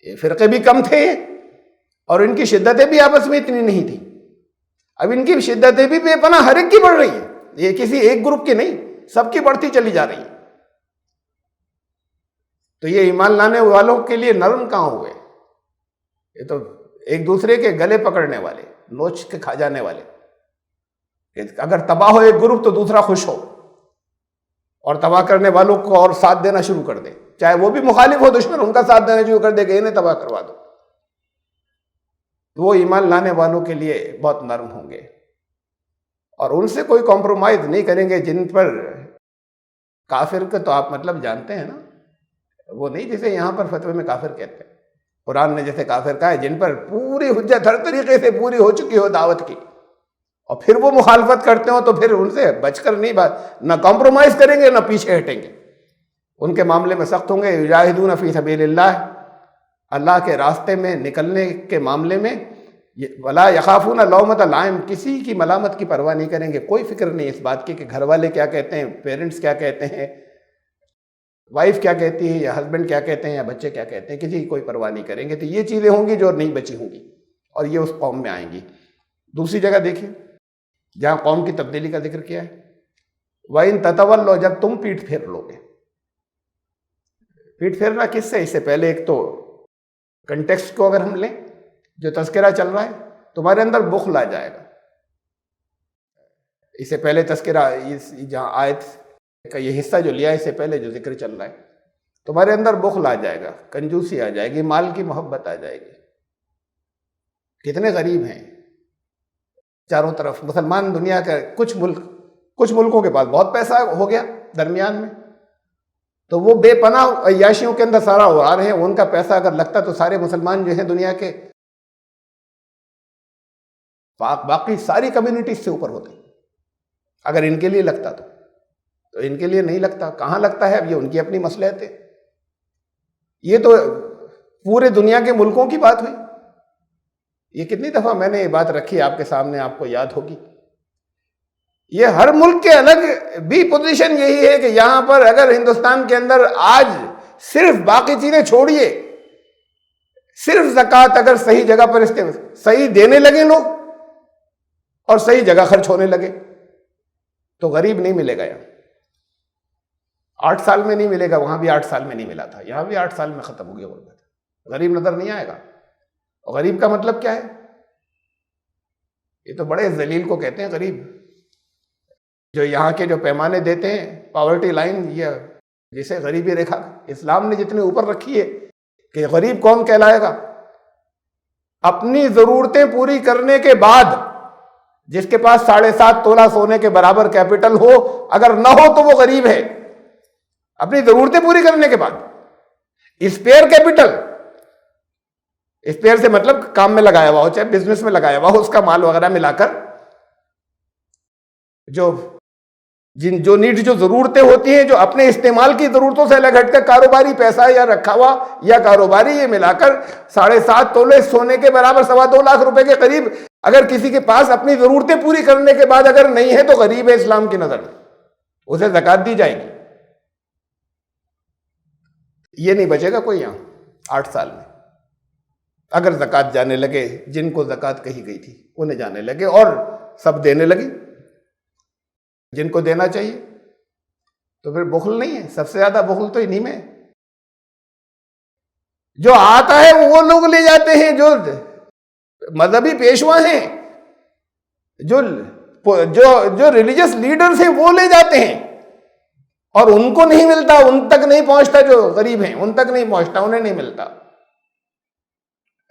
یہ فرقے بھی کم تھے، اور ان کی شدتیں بھی آپس میں اتنی نہیں تھیں۔ اب ان کی شدتیں بھی بے پناہ ہر ایک کی بڑھ رہی ہیں، یہ کسی ایک گروپ کی نہیں، سب کی بڑھتی چلی جا رہی ہیں۔ تو یہ ایمان لانے والوں کے لیے نرم کہاں ہوئے، یہ تو ایک دوسرے کے گلے پکڑنے والے، نوچ کے کھا جانے والے، کہ اگر تباہ ہو ایک گروپ تو دوسرا خوش ہو، اور تباہ کرنے والوں کو اور ساتھ دینا شروع کر دے، چاہے وہ بھی مخالف ہو، دشمن، ان کا ساتھ دینا شروع کر دے کہ انہیں تباہ کروا دو۔ تو وہ ایمان لانے والوں کے لیے بہت نرم ہوں گے، اور ان سے کوئی کمپرومائز نہیں کریں گے۔ جن پر کافر کا تو آپ مطلب جانتے ہیں نا، وہ نہیں جسے یہاں پر فتوے میں کافر کہتے ہیں، قرآن نے جیسے کافر کہا ہے، جن پر پوری حجت ہر طریقے سے پوری ہو چکی ہو دعوت کی، اور پھر وہ مخالفت کرتے ہو، تو پھر ان سے بچ کر نہیں، نہ کمپرومائز کریں گے نہ پیچھے ہٹیں گے، ان کے معاملے میں سخت ہوں گے۔ یجاہدون فی سبیل اللہ، اللہ کے راستے میں نکلنے کے معاملے میں، ولا یخافون لومۃ لائم، کسی کی ملامت کی پرواہ نہیں کریں گے، کوئی فکر نہیں اس بات کی کہ گھر والے کیا کہتے ہیں، پیرنٹس کیا کہتے ہیں، وائف کیا کہتی ہے، یا ہسبینڈ کیا کہتے ہیں، یا بچے کیا کہتے ہیں، کسی کی کوئی پرواہ نہیں کریں گے۔ تو یہ چیزیں ہوں گی جو نہیں بچی ہوں گی، اور یہ اس قوم میں آئیں گی۔ دوسری جگہ دیکھیں جہاں قوم کی تبدیلی کا ذکر کیا ہے، وَإِن تَتَوَلَّوْا، جب تم پیٹ پھیر لو گے۔ پیٹ پھیرنا کس سے؟ اس سے پہلے ایک تو کنٹیکسٹ کو اگر ہم لیں، جو تذکرہ چل رہا ہے، تمہارے اندر بخل آ جائے گا، اس سے پہلے تذکرہ جہاں آیت کا یہ حصہ جو لیا اس سے پہلے جو ذکر چل رہا ہے، تمہارے اندر بخل آ جائے گا، کنجوسی آ جائے گی، مال کی محبت آ جائے گی۔ کتنے غریب ہیں چاروں طرف مسلمان دنیا کا، کچھ ملکوں کے پاس بہت پیسہ ہو گیا درمیان میں، تو وہ بے پناہ عیاشیوں کے اندر سارا اڑا رہے ہیں۔ ان کا پیسہ اگر لگتا تو سارے مسلمان جو ہیں دنیا کے باقی ساری کمیونٹیز سے اوپر ہوتے، اگر ان کے لیے لگتا تو ان کے لیے نہیں لگتا۔ کہاں لگتا ہے؟ اب یہ ان کی اپنی مصلحت ہے۔ یہ تو پورے دنیا کے ملکوں کی بات ہوئی۔ یہ کتنی دفعہ میں نے یہ بات رکھی آپ کے سامنے، آپ کو یاد ہوگی۔ یہ ہر ملک کے الگ بھی پوزیشن یہی ہے کہ یہاں پر اگر ہندوستان کے اندر آج صرف باقی چیزیں چھوڑیے، صرف زکوٰۃ اگر صحیح جگہ پر صحیح دینے لگے لوگ اور صحیح جگہ خرچ ہونے لگے تو غریب نہیں ملے گا۔ یہاں 8 سال میں نہیں ملے گا، وہاں بھی 8 سال میں نہیں ملا تھا، یہاں بھی 8 سال میں ختم ہو گیا غربت۔ غریب نظر نہیں آئے گا۔ اور غریب کا مطلب کیا ہے؟ یہ تو بڑے ذلیل کو کہتے ہیں غریب، جو یہاں کے جو پیمانے دیتے ہیں پاورٹی لائن، یہ جسے غریبی ریکھا اسلام نے جتنے اوپر رکھی ہے کہ غریب کون کہلائے گا؟ اپنی ضرورتیں پوری کرنے کے بعد، جس کے پاس 7.5 تولہ سونے کے برابر کیپٹل ہو، اگر نہ ہو تو وہ غریب ہے۔ اپنی ضرورتیں پوری کرنے کے بعد اسپیئر کیپٹل، اسپیئر سے مطلب کام میں لگایا ہوا ہو، چاہے بزنس میں لگایا ہوا ہو، اس کا مال وغیرہ ملا کر جو نیڈ، جو ضرورتیں ہوتی ہیں، جو اپنے استعمال کی ضرورتوں سے الگ ہٹ کر کاروباری پیسہ یا رکھا ہوا یا کاروباری، یہ ملا کر 7.5 تولے سونے کے برابر 2.25 لاکھ روپے کے قریب اگر کسی کے پاس اپنی ضرورتیں پوری کرنے کے بعد اگر نہیں ہے تو غریب ہے اسلام کی نظر میں، اسے زکوٰۃ دی جائے گی۔ یہ نہیں بچے گا کوئی یہاں 8 سال میں۔ اگر زکوٰۃ جانے لگے، جن کو زکوٰۃ کہی گئی تھی انہیں جانے لگے اور سب دینے لگے جن کو دینا چاہیے، تو پھر بخل نہیں ہے؟ سب سے زیادہ بخل تو انہی میں ہے۔ جو آتا ہے وہ لوگ لے جاتے ہیں، جو مذہبی پیشوا ہیں، جو ریلیجس لیڈرز ہیں وہ لے جاتے ہیں، اور ان کو نہیں ملتا، ان تک نہیں پہنچتا، جو غریب ہیں ان تک نہیں پہنچتا، انہیں نہیں ملتا۔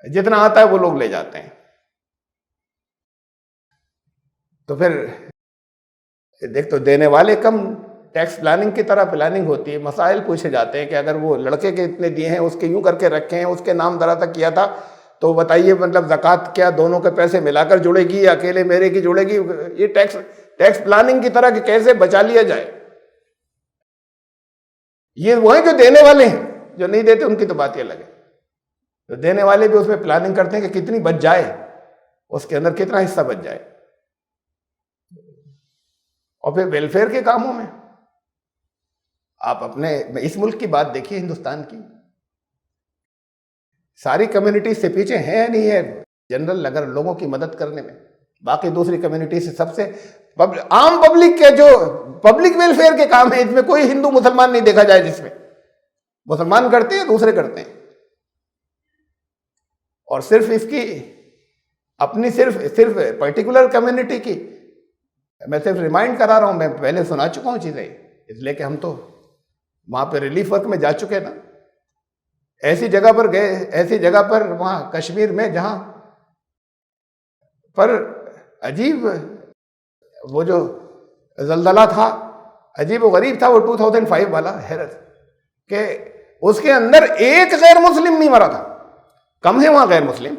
جتنا آتا ہے وہ لوگ لے جاتے ہیں۔ تو پھر دیکھ تو دینے والے کم، ٹیکس پلاننگ کی طرح پلاننگ ہوتی ہے، مسائل پوچھے جاتے ہیں کہ اگر وہ لڑکے کے اتنے دیے ہیں، اس کے یوں کر کے رکھے ہیں، اس کے نام درا تک کیا تھا، تو بتائیے مطلب زکوٰۃ کیا دونوں کے پیسے ملا کر جڑے گی یا اکیلے میرے کی جڑے گی؟ یہ ٹیکس پلاننگ کی طرح کہ کیسے بچا لیا جائے۔ یہ وہ ہیں جو دینے والے ہیں، جو نہیں دیتے ان کی تو بات ہی الگ ہے۔ تو دینے والے بھی اس میں پلاننگ کرتے ہیں کہ کتنی بچ جائے، اس کے اندر کتنا حصہ بچ جائے۔ اور پھر ویلفیئر کے کاموں میں آپ اپنے اس ملک کی بات دیکھیے، ہندوستان کی ساری کمیونٹی سے پیچھے ہے نہیں ہے جنرل، اگر لوگوں کی مدد کرنے میں، باقی دوسری کمیونٹی سے سب سے عام پبلک کے جو پبلک ویلفیئر کے کام ہیں، اس میں کوئی ہندو مسلمان نہیں دیکھا جائے، جس میں مسلمان کرتے ہیں دوسرے کرتے ہیں، اور صرف اس کی اپنی صرف پرٹیکولر کمیونٹی کی میں صرف ریمائنڈ کرا رہا ہوں۔ میں پہلے سنا چکا ہوں چیزیں، اس لیے کہ ہم تو وہاں پہ ریلیف ورک میں جا چکے نا، ایسی جگہ پر گئے، ایسی جگہ پر وہاں کشمیر میں جہاں پر عجیب وہ جو زلزلہ تھا، عجیب و غریب تھا وہ 2005 والا، حیرت کہ اس کے اندر ایک غیر مسلم نہیں مرا تھا۔ کم ہے وہاں غیر مسلم،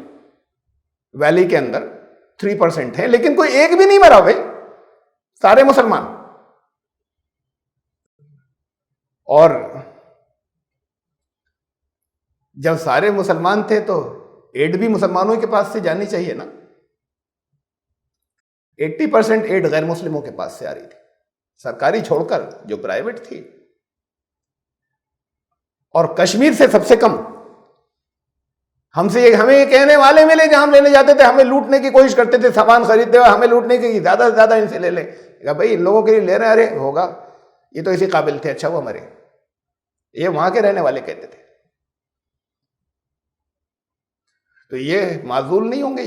ویلی کے اندر 3% ہے، لیکن کوئی ایک بھی نہیں مرا بھائی، سارے مسلمان۔ اور جب سارے مسلمان تھے تو ایڈ بھی مسلمانوں کے پاس سے جانی چاہیے نا۔ 80% ایڈ غیر مسلموں کے پاس سے آ رہی تھی، سرکاری چھوڑ کر جو پرائیویٹ تھی، اور کشمیر سے سب سے کم۔ ہمیں یہ کہنے والے ملے جہاں ہم لینے جاتے تھے، ہمیں لوٹنے کی کوشش کرتے تھے، سامان خریدتے ہوئے ہمیں لوٹنے کی، زیادہ سے زیادہ ان سے لے لیں۔ کہا بھائی ان لوگوں کے لیے لے رہے ہیں، ارے ہوگا، یہ تو اسی قابل تھے، اچھا وہ مرے، یہ وہاں کے رہنے والے کہتے تھے۔ تو یہ معذول نہیں ہوں گے،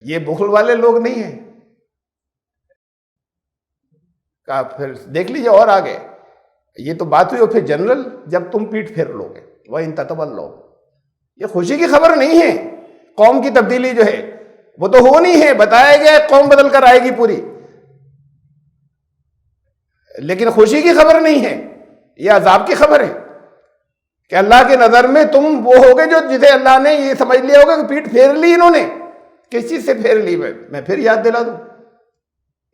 یہ بخل والے لوگ نہیں ہیں. کہا پھر دیکھ لیجیے اور آگے. یہ تو بات ہوئی اور پھر جنرل جب تم پیٹ پھیر لو گے. وَإِن تَتَوَلَّوْا، یہ خوشی کی خبر نہیں ہے. قوم کی تبدیلی جو ہے وہ تو ہونی ہے، بتایا گیا ہے قوم بدل کر آئے گی پوری، لیکن خوشی کی خبر نہیں ہے، یہ عذاب کی خبر ہے کہ اللہ کے نظر میں تم وہ ہوگے جو جسے اللہ نے یہ سمجھ لیا ہوگا کہ پیٹ پھیر لی انہوں نے. کس چیز سے پھیر لی؟ میں پھر یاد دلا دوں.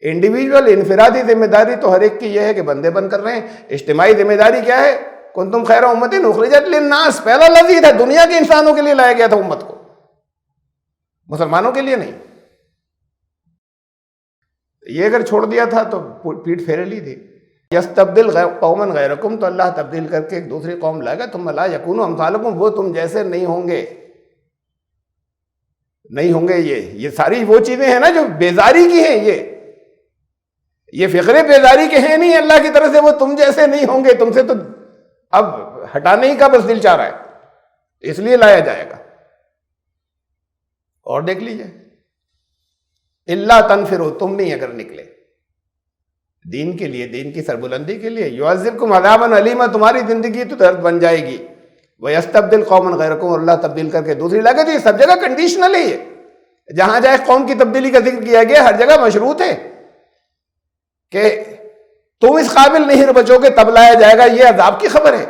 انڈیویجول انفرادی ذمہ داری تو ہر ایک کی یہ ہے کہ بندے بن کر رہے ہیں. اجتماعی ذمہ داری کیا ہے؟ کنتم خیر امت اخرجت للناس، پہلا لفظ یہ تھا، دنیا کے انسانوں کے لیے لایا گیا تھا امت کو، مسلمانوں کے لیے نہیں. یہ اگر چھوڑ دیا تھا تو پیٹ پھیر لی تھی. یستبدل قوما غیرکم، تو اللہ تبدیل کر کے ایک دوسری قوم لائے گا. ثم لا یکونوا امثالکم، وہ تم جیسے نہیں ہوں گے. یہ ساری وہ چیزیں ہیں نا جو بیزاری کی ہیں. یہ فقرے بیزاری کے ہیں نہیں اللہ کی طرف سے. وہ تم جیسے نہیں ہوں گے، تم سے تو اب ہٹانے ہی کا بس دل چاہ رہا ہے، اس لیے لایا جائے گا. اور دیکھ لیجئے، اللہ تنفروا، تم نہیں اگر نکلے دین کے لیے، دین کی سربلندی کے لیے، یعذبکم عذابا علیما، تمہاری زندگی تو درد بن جائے گی. وَيَسْتَبْدِلْ قَوْمًا غَيْرَكُمْ، اور اللہ تبدیل کر کے دوسری لاگے. تو یہ سب جگہ کنڈیشنل ہے. یہ جہاں جائے قوم کی تبدیلی کا ذکر کیا گیا، ہر جگہ مشروط ہے کہ تم اس قابل نہیں بچو گے تب لایا جائے گا. یہ عذاب کی خبر ہے.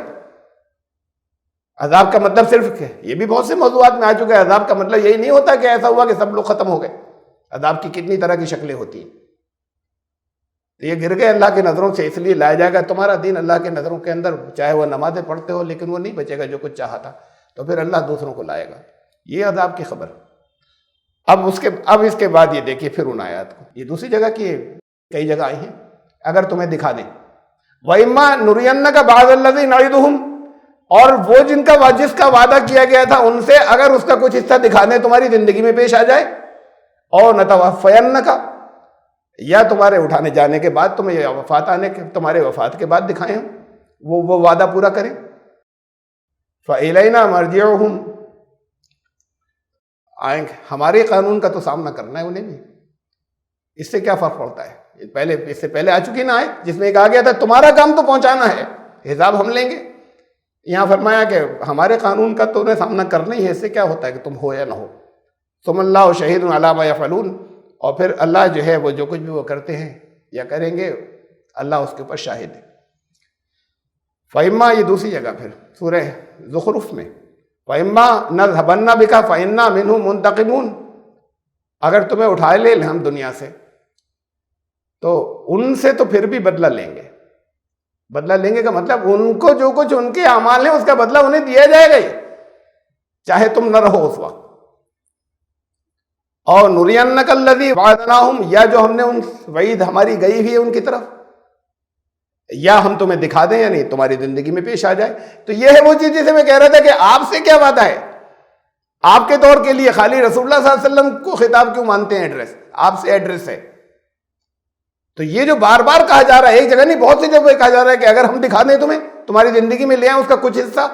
عذاب کا مطلب صرف یہ بھی بہت سے موضوعات میں آ چکا ہے. عذاب کا مطلب یہی نہیں ہوتا کہ ایسا ہوا کہ سب لوگ ختم ہو گئے. عذاب کی کتنی طرح کی شکلیں ہوتی ہیں. یہ گر گئے اللہ کی نظروں سے، اس لیے لایا جائے گا. تمہارا دین اللہ کے نظروں کے اندر، چاہے وہ نمازیں پڑھتے ہو، لیکن وہ نہیں بچے گا جو کچھ چاہا تھا. تو پھر اللہ دوسروں کو لائے گا. یہ عذاب کی خبر. اب اس کے بعد یہ دیکھیے پھر ان آیات کو. یہ دوسری جگہ کی کئی جگہ آئی ہیں. اگر تمہیں دکھا دیں، وَإِمَّا نُرِيَنَّكَ بَعْضَ الَّذِي نَعِدُهُمْ، اور وہ جس کا وعدہ کیا گیا تھا ان سے اگر اس کا کچھ حصہ دکھا دیں تمہاری زندگی میں پیش آ جائے، اور نَتَوَفَّيَنَّكَ، یا تمہارے اٹھانے جانے کے بعد، تمہیں وفات آنے کے، تمہارے وفات کے بعد دکھائیں ہم، وہ وعدہ پورا کریں. فَإِلَيْنَا مَرْجِعُهُمْ، آئیں گے. ہمارے قانون کا تو سامنا کرنا ہے انہیں بھی. اس سے کیا فرق پڑتا ہے؟ اس سے پہلے آ چکی نا آئے جس میں کہا گیا تھا تمہارا کام تو پہنچانا ہے، حساب ہم لیں گے. یہاں فرمایا کہ ہمارے قانون کا تو انہیں سامنا کرنا ہی ہے. اس سے کیا ہوتا ہے کہ تم ہو یا نہ ہو. ثم اللہ شہید علی ما یفعلون، اور پھر اللہ جو ہے وہ جو کچھ بھی وہ کرتے ہیں یا کریں گے، اللہ اس کے اوپر شاہد ہے. فَإِمَّا، یہ دوسری جگہ پھر سورہ زخرف میں، فَإِمَّا نَذْهَبَنَّ بِكَ فَإِنَّا مِنْهُمْ مُنْتَقِمُونَ، اگر تمہیں اٹھا لے ہم دنیا سے تو ان سے تو پھر بھی بدلہ لیں گے. بدلہ لیں گے کا مطلب ان کو جو کچھ ان کے اعمال ہیں اس کا بدلہ انہیں دیا جائے گا، چاہے تم نہ رہو اس وقت. اور نُرِيَنَّكَ الَّذِي وَعَدْنَاهُمْ، یا جو ہم نے ان وعید ہماری گئی ہوئی ہے ان کی طرف، یا ہم تمہیں دکھا دیں، یعنی تمہاری زندگی میں پیش آ جائے. تو یہ ہے وہ چیز جسے میں کہہ رہا تھا کہ آپ سے کیا وعدہ ہے. آپ کے طور کے لیے خالی رسول اللہ صلی اللہ علیہ وسلم کو خطاب کیوں مانتے ہیں؟ ایڈریس آپ سے ایڈریس ہے. تو یہ جو بار بار کہا جا رہا ہے، ایک جگہ نہیں بہت سی جگہ کہا جا رہا ہے کہ اگر ہم دکھا دیں تمہیں، تمہاری زندگی میں لے آئیں اس کا کچھ حصہ،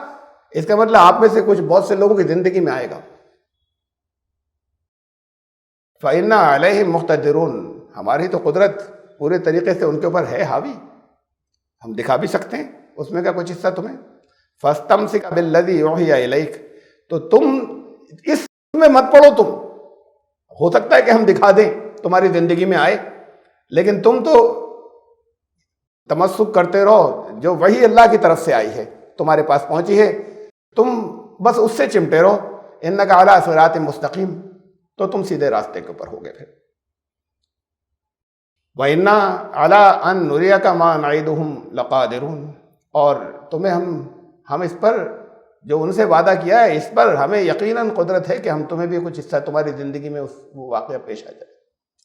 اس کا مطلب آپ میں سے کچھ بہت سے لوگوں کی زندگی میں آئے گا. فَإِنَّا عَلَيْهِمْ مُقْتَدِرُونَ، ہماری تو قدرت پورے طریقے سے ان کے اوپر ہے حاوی، ہم دکھا بھی سکتے ہیں اس میں کا کچھ حصہ تمہیں. فَاسْتَمْسِكْ بِالَّذِي أُوحِيَ إِلَيْكَ، تو تم اس میں مت پڑو. تم ہو سکتا ہے کہ ہم دکھا دیں تمہاری زندگی میں آئے، لیکن تم تو تمسک کرتے رہو جو وحی اللہ کی طرف سے آئی ہے، تمہارے پاس پہنچی ہے، تم بس اس سے چمٹے رہو. إِنَّكَ عَلَىٰ صِرَاطٍ مُسْتَقِيمٍ، تو تم سیدھے راستے کے اوپر ہوگے. پھر وَإِنَّا عَلَىٰ أَن نُرِيَكَ مَا نَعِدُهُمْ لَقَادِرُونَ، اور تمہیں ہم اس پر جو ان سے وعدہ کیا ہے اس پر ہمیں یقیناً قدرت ہے کہ ہم تمہیں بھی کچھ حصہ تمہاری زندگی میں وہ واقعہ پیش آ جائے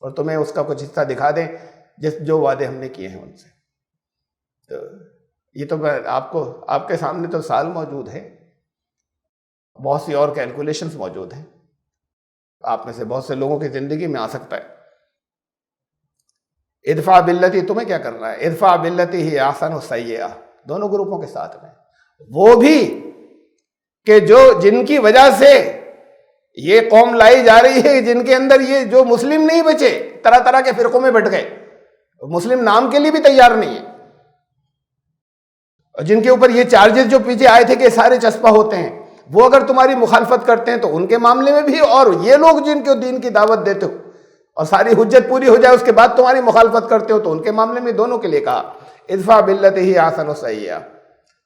اور تمہیں اس کا کچھ حصہ دکھا دیں جو وعدے ہم نے کیے ہیں ان سے. تو یہ تو آپ کے سامنے تو سال موجود ہے، بہت سی اور کیلکولیشنز موجود ہیں، آپ میں سے بہت سے لوگوں کی زندگی میں آ سکتا ہے. ادفع باللتی، تمہیں کیا کرنا ہے؟ ادفع باللتی ہی احسن السیئہ، دونوں گروپوں کے ساتھ میں، وہ بھی کہ جن کی وجہ سے یہ قوم لائی جا رہی ہے جن کے اندر یہ جو مسلم نہیں بچے طرح طرح کے فرقوں میں بٹ گئے، مسلم نام کے لیے بھی تیار نہیں ہے، اور جن کے اوپر یہ چارجز جو پیچھے آئے تھے کہ سارے چسپاں ہوتے ہیں، وہ اگر تمہاری مخالفت کرتے ہیں تو ان کے معاملے میں بھی، اور یہ لوگ جن کو دین کی دعوت دیتے ہو اور ساری حجت پوری ہو جائے اس کے بعد تمہاری مخالفت کرتے ہو تو ان کے معاملے میں دونوں کے لیے کہا ادفع باللتی احسن السیئۃ،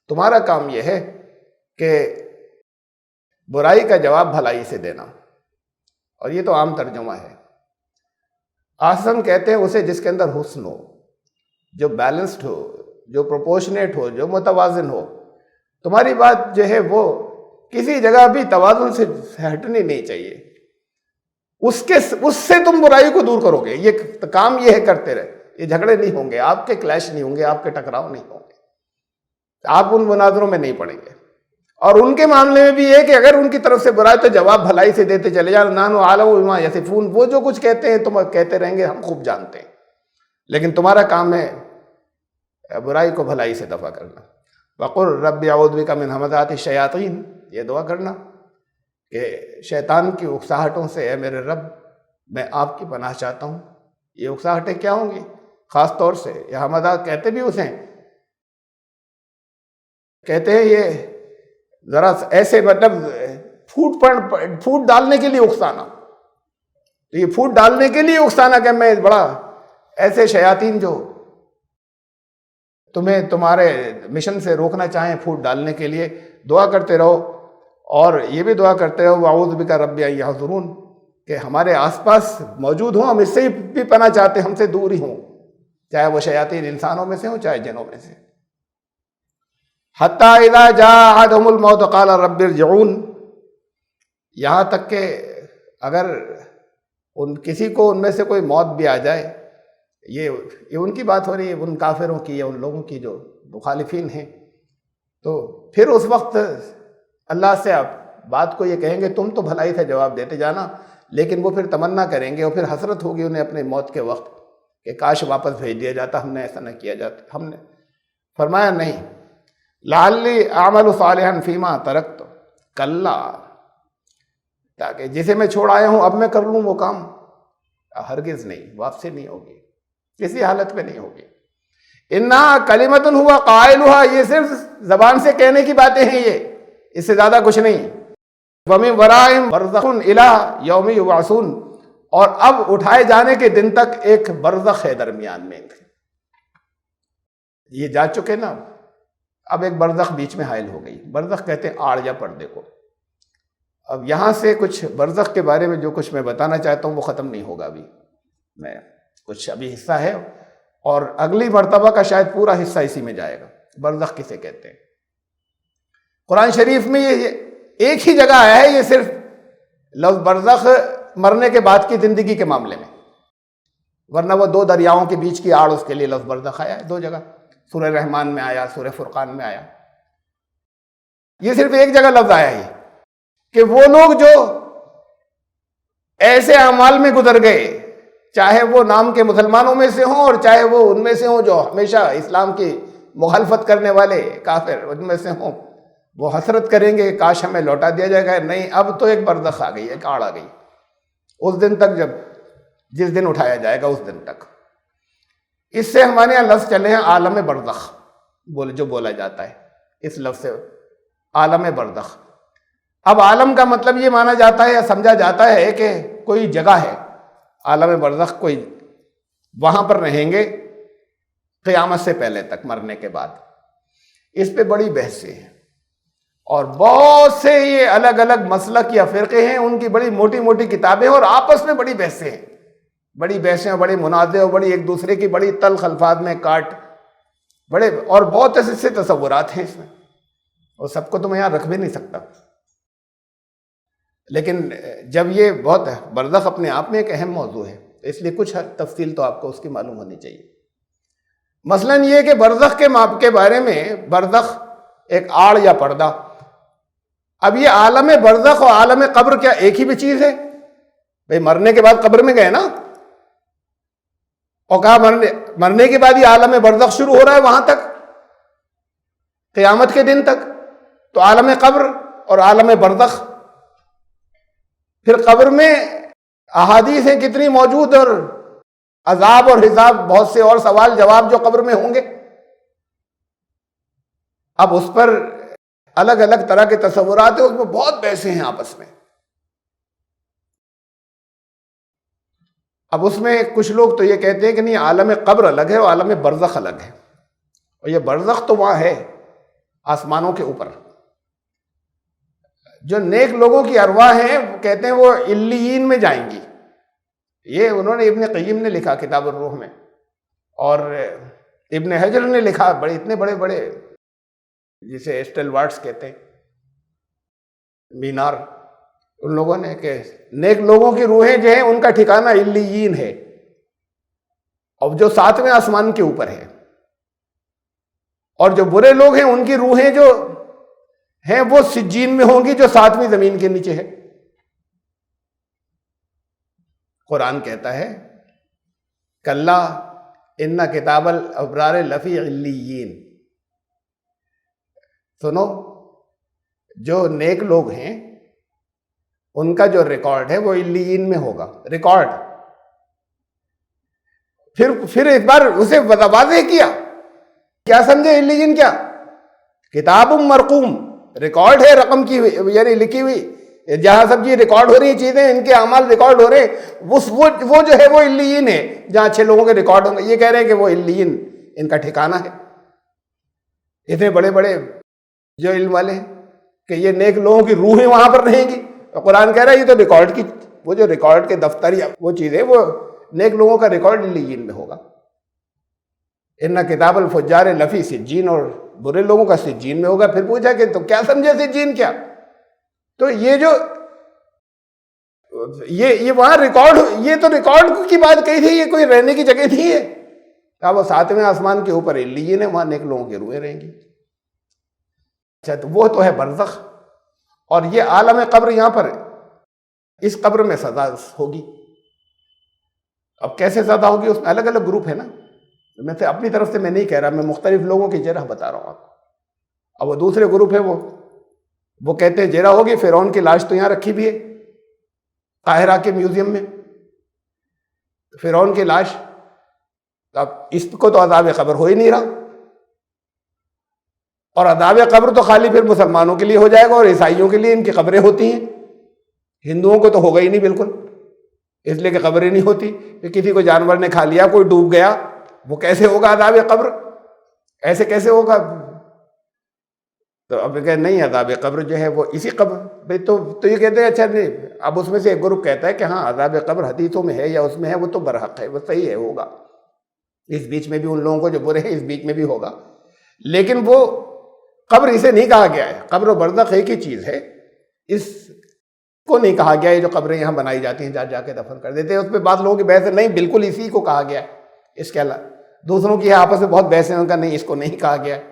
تمہارا کام یہ ہے کہ برائی کا جواب بھلائی سے دینا، اور یہ تو عام ترجمہ ہے۔ احسن کہتے ہیں اسے جس کے اندر حسن ہو، جو بیلنسڈ ہو، جو پروپورشنیٹ ہو، جو متوازن ہو۔ تمہاری بات جو ہے وہ کسی جگہ بھی توازن سے ہٹنی نہیں چاہیے، اس سے تم برائی کو دور کرو گے، یہ کام یہ ہے کرتے رہے، یہ جھگڑے نہیں ہوں گے، آپ کے کلیش نہیں ہوں گے، آپ کے ٹکراؤ نہیں ہوں گے، آپ ان مناظروں میں نہیں پڑیں گے۔ اور ان کے معاملے میں بھی یہ کہ اگر ان کی طرف سے برائی تو جواب بھلائی سے دیتے چلے جاؤ، نحن اعلم بما یصفون، وہ جو کچھ کہتے ہیں تم کہتے رہیں گے، ہم خوب جانتے ہیں، لیکن تمہارا کام ہے برائی کو بھلائی سے دفع کرنا۔ وقل رب اعوذ بک من همزات الشیاطین، یہ دعا کرنا کہ شیطان کی اکساہٹوں سے اے میرے رب میں آپ کی پناہ چاہتا ہوں۔ یہ اکساہٹیں کیا ہوں گی؟ خاص طور سے یہ همزات کہتے بھی اسے، کہتے ہیں یہ ذرا ایسے مطلب پھوٹ ڈالنے کے لیے اکسانا، تو یہ پھوٹ ڈالنے کے لیے اکسانا کہ میں بڑا ایسے شیاطین جو تمہیں تمہارے مشن سے روکنا چاہیں پھوٹ ڈالنے کے لیے، دعا کرتے رہو، اور یہ بھی دعا کرتے رہو اعوذ بک رب ان یحضرون، کہ ہمارے آس پاس موجود ہوں، ہم اس سے بھی پناہ چاہتے ہیں، ہم سے دور ہی ہوں، چاہے وہ شیاطین انسانوں میں سے ہوں چاہے جنوں میں سے۔ حتیٰ اذا جاء احدهم الموت قال رب ارجعون، یہاں تک کہ اگر کسی کو ان میں سے کوئی موت بھی آ جائے، یہ ان کی بات ہو رہی ہے، ان کافروں کی یا ان لوگوں کی جو مخالفین ہیں، تو پھر اس وقت اللہ سے آپ بات کو یہ کہیں گے تم تو بھلائی سے جواب دیتے جانا، لیکن وہ پھر تمنا کریں گے اور پھر حسرت ہوگی انہیں اپنے موت کے وقت کہ کاش واپس بھیج دیا جاتا، ہم نے ایسا نہ کیا جاتا۔ ہم نے فرمایا نہیں، لعلی اعمل صالحا فیما ترکت، کلا، تاکہ جسے میں چھوڑ آیا ہوں اب میں کر لوں وہ کام، ہرگز نہیں، واپسی نہیں ہوگی، کسی حالت میں نہیں ہوگی۔ انہا کلمۃ ہوا قائلھا، یہ صرف زبان سے کہنے کی باتیں ہیں، یہ اس سے زیادہ کچھ نہیں۔ ومن ورائہم برزخ الی یوم یبعثون، اور اب اٹھائے جانے کے دن تک ایک برزخ ہے درمیان میں، یہ جا چکے نا، اب ایک برزخ بیچ میں حائل ہو گئی۔ برزخ کہتے ہیں آڑ یا پردے کو۔ اب یہاں سے کچھ برزخ کے بارے میں جو کچھ میں بتانا چاہتا ہوں وہ ختم نہیں ہوگا، ابھی میں کچھ ابھی حصہ ہے، اور اگلی مرتبہ کا شاید پورا حصہ اسی میں جائے گا۔ برزخ کسے کہتے ہیں؟ قرآن شریف میں یہ ایک ہی جگہ آیا ہے یہ صرف لفظ برزخ مرنے کے بعد کی زندگی کے معاملے میں، ورنہ وہ دو دریاؤں کے بیچ کی آڑ، اس کے لیے لفظ برزخ آیا ہے دو جگہ، سورہ رحمان میں آیا، سورہ فرقان میں آیا۔ یہ صرف ایک جگہ لفظ آیا ہے کہ وہ لوگ جو ایسے اعمال میں گزر گئے، چاہے وہ نام کے مسلمانوں میں سے ہوں اور چاہے وہ ان میں سے ہوں جو ہمیشہ اسلام کی مخالفت کرنے والے کافر ان میں سے ہوں، وہ حسرت کریں گے کاش ہمیں لوٹا دیا جائے گا۔ نہیں، اب تو ایک برزخ آ گئی، ایک آڑ آ گئی، اس دن تک جس دن اٹھایا جائے گا اس دن تک۔ اس سے ہمارے یہاں لفظ چلے ہیں عالم برزخ، جو بولا جاتا ہے اس لفظ سے، عالم برزخ۔ اب عالم کا مطلب یہ مانا جاتا ہے یا سمجھا جاتا ہے کہ کوئی جگہ ہے، عالم برزخ کوئی، وہاں پر رہیں گے قیامت سے پہلے تک، مرنے کے بعد۔ اس پہ بڑی بحثیں ہیں، اور بہت سے یہ الگ الگ مسلک یا فرقے ہیں، ان کی بڑی موٹی موٹی کتابیں، اور آپس میں بڑی بحثیں ہیں، بڑی بحثیں اور بڑے منازعے اور بڑی ایک دوسرے کی بڑی تلخ الفاظ میں کاٹ، بڑے، اور بہت ایسے تصورات ہیں اس میں، اور سب کو تو میں یہاں رکھ بھی نہیں سکتا۔ لیکن جب یہ بہت برزخ اپنے آپ میں ایک اہم موضوع ہے، اس لیے کچھ تفصیل تو آپ کو اس کی معلوم ہونی چاہیے۔ مثلاً یہ کہ برزخ کے بارے میں، برزخ ایک آڑ یا پردہ۔ اب یہ عالم برزخ اور عالم قبر کیا ایک ہی بھی چیز ہے؟ بھئی مرنے کے بعد قبر میں گئے نا، اور کہا مرنے کے بعد یہ عالم برزخ شروع ہو رہا ہے وہاں تک، قیامت کے دن تک، تو عالم قبر اور عالم برزخ پھر قبر میں احادیث ہیں کتنی موجود، اور عذاب اور حساب، بہت سے اور سوال جواب جو قبر میں ہوں گے. اب اس پر الگ الگ طرح کے تصورات ہیں، اس میں بہت بحثیں ہیں آپس میں. اب اس میں کچھ لوگ تو یہ کہتے ہیں کہ نہیں، عالم قبر الگ ہے اور عالم برزخ الگ ہے، اور یہ برزخ تو وہاں ہے آسمانوں کے اوپر. جو نیک لوگوں کی ارواح ہیں وہ کہتے ہیں وہ علیین میں جائیں گی. یہ انہوں نے ابن قیم نے لکھا کتاب الروح میں، اور ابن حجر نے لکھا، بڑے اتنے بڑے بڑے جسے اسٹیل وارڈز کہتے ہیں، مینار، ان لوگوں نے کہ نیک لوگوں کی روحیں جو ہیں ان کا ٹھکانہ علیین ہے، اور جو 7ویں آسمان کے اوپر ہے. اور جو برے لوگ ہیں ان کی روحیں جو ہیں وہ سجین میں ہوں گی، جو 7ویں زمین کے نیچے ہے. قرآن کہتا ہے کلا ان کتاب الابرار لفی علیین. سنو، جو نیک لوگ ہیں ان کا جو ریکارڈ ہے وہ علیین میں ہوگا. ریکارڈ پھر ایک بار اسے واضح کیا سمجھے علیین کیا؟ کتاب مرقوم، ریکارڈ ہے رقم کی یعنی لکھی ہوئی، جہاں سب چیز ریکارڈ ہو رہی ہیں، چیزیں ان کے اعمال ریکارڈ ہو رہے ہیں، وہ جو ہے وہ علیین ہے، جہاں اچھے لوگوں کے ریکارڈ ہوں گے. یہ کہہ رہے ہیں کہ وہ علیین ان کا ٹھکانہ ہے. اتنے بڑے بڑے جو علم والے ہیں کہ یہ نیک لوگوں کی روحیں وہاں پر رہیں گی. قرآن کہہ رہا ہے یہ تو ریکارڈ کی، وہ جو ریکارڈ کے دفتر یا وہ چیزیں، وہ نیک لوگوں کا ریکارڈ علیین میں ہوگا. ان کتاب الفجار لفی سجین، اور برے لوگوں کا سجین میں ہوگا. پھر پوچھا کہ تو کیا سمجھے سجین کیا؟ تو یہ جو یہ وہاں ریکارڈ، یہ تو ریکارڈ کی بات کہی تھی، یہ کوئی رہنے کی جگہ نہیں ہے. کہا وہ 7ویں آسمان کے اوپر علیین ہے، وہاں نیک لوگوں کی روحیں رہیں گی. اچھا، تو وہ تو ہے برزخ. اور یہ عالم قبر یہاں پر اس قبر میں سزا ہوگی. اب کیسے سزا ہوگی؟ اس میں الگ الگ گروپ ہے نا. میں سے اپنی طرف سے میں نہیں کہہ رہا، میں مختلف لوگوں کی جرح بتا رہا ہوں آپ کو. اب وہ دوسرے گروپ ہے، وہ کہتے ہیں جرح ہوگی. فرعون کی لاش تو یہاں رکھی بھی ہے قاہرہ کے میوزیم میں، فرعون کی لاش. اب اس کو تو عذاب قبر ہو ہی نہیں رہا، اور عذاب قبر تو خالی پھر مسلمانوں کے لیے ہو جائے گا، اور عیسائیوں کے لیے ان کی قبریں ہوتی ہیں. ہندوؤں کو تو ہوگا ہی نہیں بالکل، اس لیے کہ قبریں نہیں ہوتی. کہ کسی کو جانور نے کھا لیا، کوئی ڈوب گیا، وہ کیسے ہوگا عذاب قبر؟ ایسے کیسے ہوگا؟ تو اب کہ نہیں، عذاب قبر جو ہے وہ اسی قبر تو یہ کہتے ہیں اچھا نہیں. اب اس میں سے ایک گروپ کہتا ہے کہ ہاں عذاب قبر حدیثوں میں ہے یا اس میں ہے، وہ تو برحق ہے، وہ صحیح ہے، ہوگا. اس بیچ میں بھی ان لوگوں کو جو برے ہیں اس بیچ میں بھی ہوگا. لیکن وہ قبر اسے نہیں کہا گیا ہے. قبر و برزخ ایک ہی چیز ہے، اس کو نہیں کہا گیا ہے. جو قبریں یہاں بنائی جاتی ہیں جا کے دفن کر دیتے ہیں، اس پہ بعض لوگوں کی بحث ہے، نہیں بالکل اسی کو کہا گیا ہے. اس کے علاوہ دوسروں کی آپس میں بہت بحث ہے ان کا، نہیں اس کو نہیں کہا گیا ہے.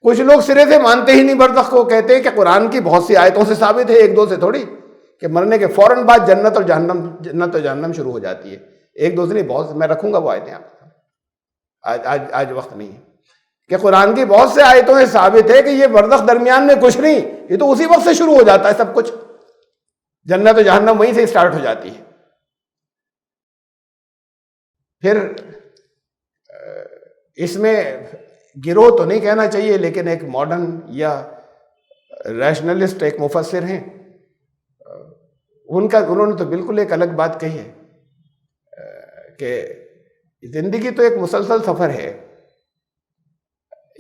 کچھ لوگ سرے سے مانتے ہی نہیں برزخ کو، کہتے ہیں کہ قرآن کی بہت سی آیتوں سے ثابت ہے، ایک دو سے تھوڑی، کہ مرنے کے فوراً بعد جنت اور جہنم شروع ہو جاتی ہے. ایک دو سے نہیں، بہت. میں رکھوں گا وہ آیتیں آپ کو، آج وقت نہیں ہے. کہ قرآن کی بہت سے آیتوں سے ثابت ہے کہ یہ برزخ درمیان میں کچھ نہیں، یہ تو اسی وقت سے شروع ہو جاتا ہے سب کچھ. جنت و جہنم وہیں سے اسٹارٹ ہو جاتی ہے. پھر اس میں گروہ تو نہیں کہنا چاہیے، لیکن ایک ماڈرن یا ریشنلسٹ ایک مفسر ہیں، انہوں نے تو بالکل ایک الگ بات کہی ہے کہ زندگی تو ایک مسلسل سفر ہے.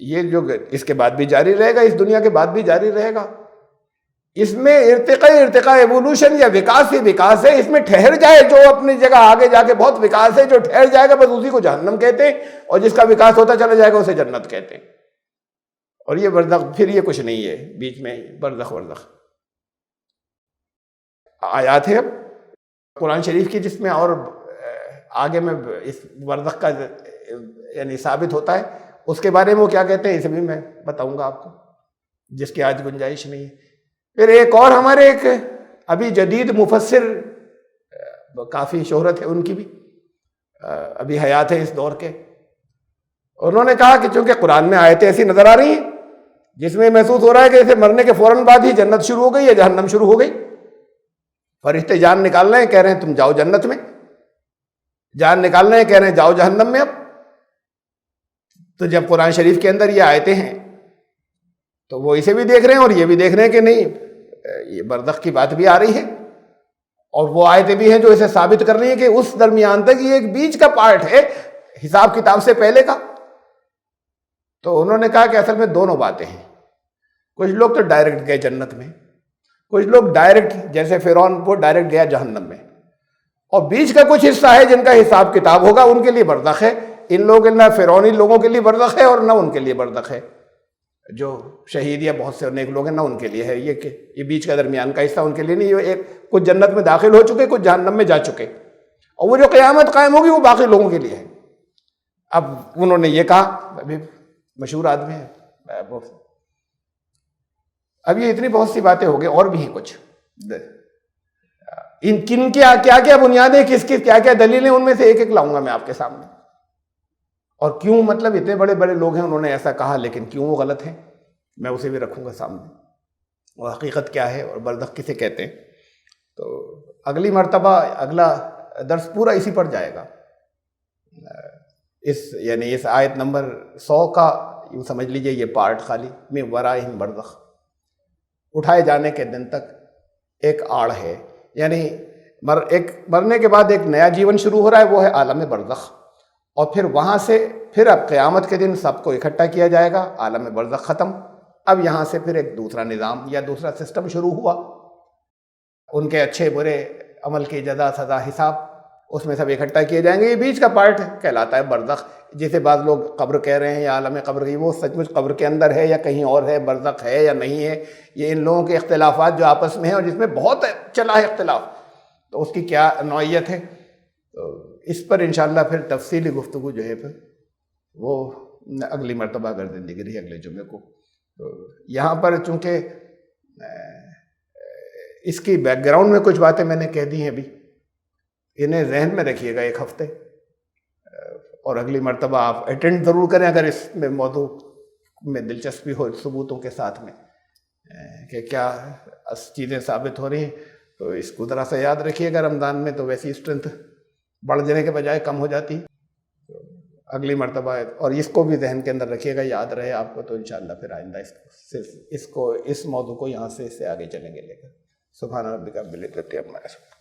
یہ جو اس کے بعد بھی جاری رہے گا، اس دنیا کے بعد بھی جاری رہے گا. اس میں ارتقاء ایوولوشن یا وکاس ہی وکاس ہے. اس میں ٹھہر جائے جو اپنی جگہ، آگے جا کے بہت وکاس ہے. جو ٹھہر جائے گا بس اسی کو جہنم کہتے ہیں، اور جس کا وکاس ہوتا چلا جائے گا اسے جنت کہتے ہیں. اور یہ برزخ پھر یہ کچھ نہیں ہے بیچ میں، برزخ آیات ہے قرآن شریف کی جس میں اور آگے میں اس برزخ کا یعنی ثابت ہوتا ہے. اس کے بارے میں وہ کیا کہتے ہیں اسے بھی میں بتاؤں گا آپ کو، جس کی آج گنجائش نہیں ہے. پھر ایک اور ہمارے ایک ابھی جدید مفسر، کافی شہرت ہے ان کی بھی، ابھی حیات ہے اس دور کے. انہوں نے کہا کہ چونکہ قرآن میں آیتیں ایسی نظر آ رہی ہیں جس میں محسوس ہو رہا ہے کہ اسے مرنے کے فوراً بعد ہی جنت شروع ہو گئی یا جہنم شروع ہو گئی. فرشتے جان نکال رہے ہیں، کہہ رہے ہیں تم جاؤ جنت میں، جان نکال رہے ہیں، کہہ رہے ہیں جاؤ جہنم میں۔ اب تو جب قرآن شریف کے اندر یہ آیتیں ہیں تو وہ اسے بھی دیکھ رہے ہیں اور یہ بھی دیکھ رہے ہیں کہ نہیں یہ برزخ کی بات بھی آ رہی ہے، اور وہ آیتیں بھی ہیں جو اسے ثابت کر رہی ہیں کہ اس درمیان تک یہ ایک بیچ کا پارٹ ہے حساب کتاب سے پہلے کا۔ تو انہوں نے کہا کہ اصل میں دونوں باتیں ہیں، کچھ لوگ تو ڈائریکٹ گئے جنت میں، کچھ لوگ ڈائریکٹ جیسے فرعون وہ ڈائریکٹ گیا جہنم میں، اور بیچ کا کچھ حصہ ہے جن کا حساب کتاب ہوگا، ان کے لیے برزخ ہے۔ ان لوگوں کے، نہ فرعونی لوگوں کے لیے برزخ ہے اور نہ ان کے لیے برزخ ہے، جو شہید یا بہت سے نیک لوگ ہیں نہ ان کے لیے ہے، یہ کہ یہ بیچ کا درمیان کا حصہ ان کے لیے نہیں، یہ ایک کچھ جنت میں داخل ہو چکے، کچھ جہنم میں جا چکے، اور وہ جو قیامت قائم ہوگی وہ باقی لوگوں کے لیے ہے۔ اب انہوں نے یہ کہا، ابھی مشہور آدمی ہے، اب یہ اتنی بہت سی باتیں ہو گئی، اور بھی ہیں کچھ، ان کن کیا کیا بنیادیں، کس کی کیا کیا دلیلیں، ان میں سے ایک ایک لاؤں گا میں آپ کے سامنے، اور کیوں مطلب اتنے بڑے بڑے لوگ ہیں انہوں نے ایسا کہا، لیکن کیوں وہ غلط ہیں میں اسے بھی رکھوں گا سامنے، اور حقیقت کیا ہے اور برزخ کسے کہتے ہیں۔ تو اگلی مرتبہ اگلا درس پورا اسی پر جائے گا، یعنی اس آیت نمبر 100 کا یوں سمجھ لیجئے یہ پارٹ خالی، میں ورائہم برزخ، اٹھائے جانے کے دن تک ایک آڑ ہے، یعنی مرنے کے بعد ایک نیا جیون شروع ہو رہا ہے، وہ ہے عالم برزخ، اور پھر وہاں سے پھر اب قیامت کے دن سب کو اکٹھا کیا جائے گا، عالم برزخ ختم، اب یہاں سے پھر ایک دوسرا نظام یا دوسرا سسٹم شروع ہوا، ان کے اچھے برے عمل کی جزا سزا حساب اس میں سب اکٹھا کیے جائیں گے، یہ بیچ کا پارٹ کہلاتا ہے برزخ، جسے بعض لوگ قبر کہہ رہے ہیں یا عالم قبر کی، وہ سچ مچ قبر کے اندر ہے یا کہیں اور ہے، برزخ ہے یا نہیں ہے، یہ ان لوگوں کے اختلافات جو آپس میں ہیں اور جس میں بہت چلا ہے اختلاف، تو اس کی کیا نوعیت ہے، تو اس پر انشاءاللہ پھر تفصیلی گفتگو جو ہے پھر وہ اگلی مرتبہ اگر زندگی رہی اگلے جمعے کو۔ تو یہاں پر چونکہ اس کی بیک گراؤنڈ میں کچھ باتیں میں نے کہہ دی ہیں ابھی، انہیں ذہن میں رکھیے گا ایک ہفتے، اور اگلی مرتبہ آپ اٹینڈ ضرور کریں اگر اس میں موضوع میں دلچسپی ہو، ثبوتوں کے ساتھ میں کہ کیا چیزیں ثابت ہو رہی ہیں، تو اس کو ذرا سا یاد رکھیے گا۔ رمضان میں تو ویسی اسٹرینتھ بڑھ جانے کے بجائے کم ہو جاتی، اگلی مرتبہ، اور اس کو بھی ذہن کے اندر رکھیے گا، یاد رہے آپ کو، تو انشاءاللہ پھر آئندہ اس موضوع کو یہاں سے اس سے آگے چلیں گے لے کر۔ سبحان ربک رب العزت عما یصفون۔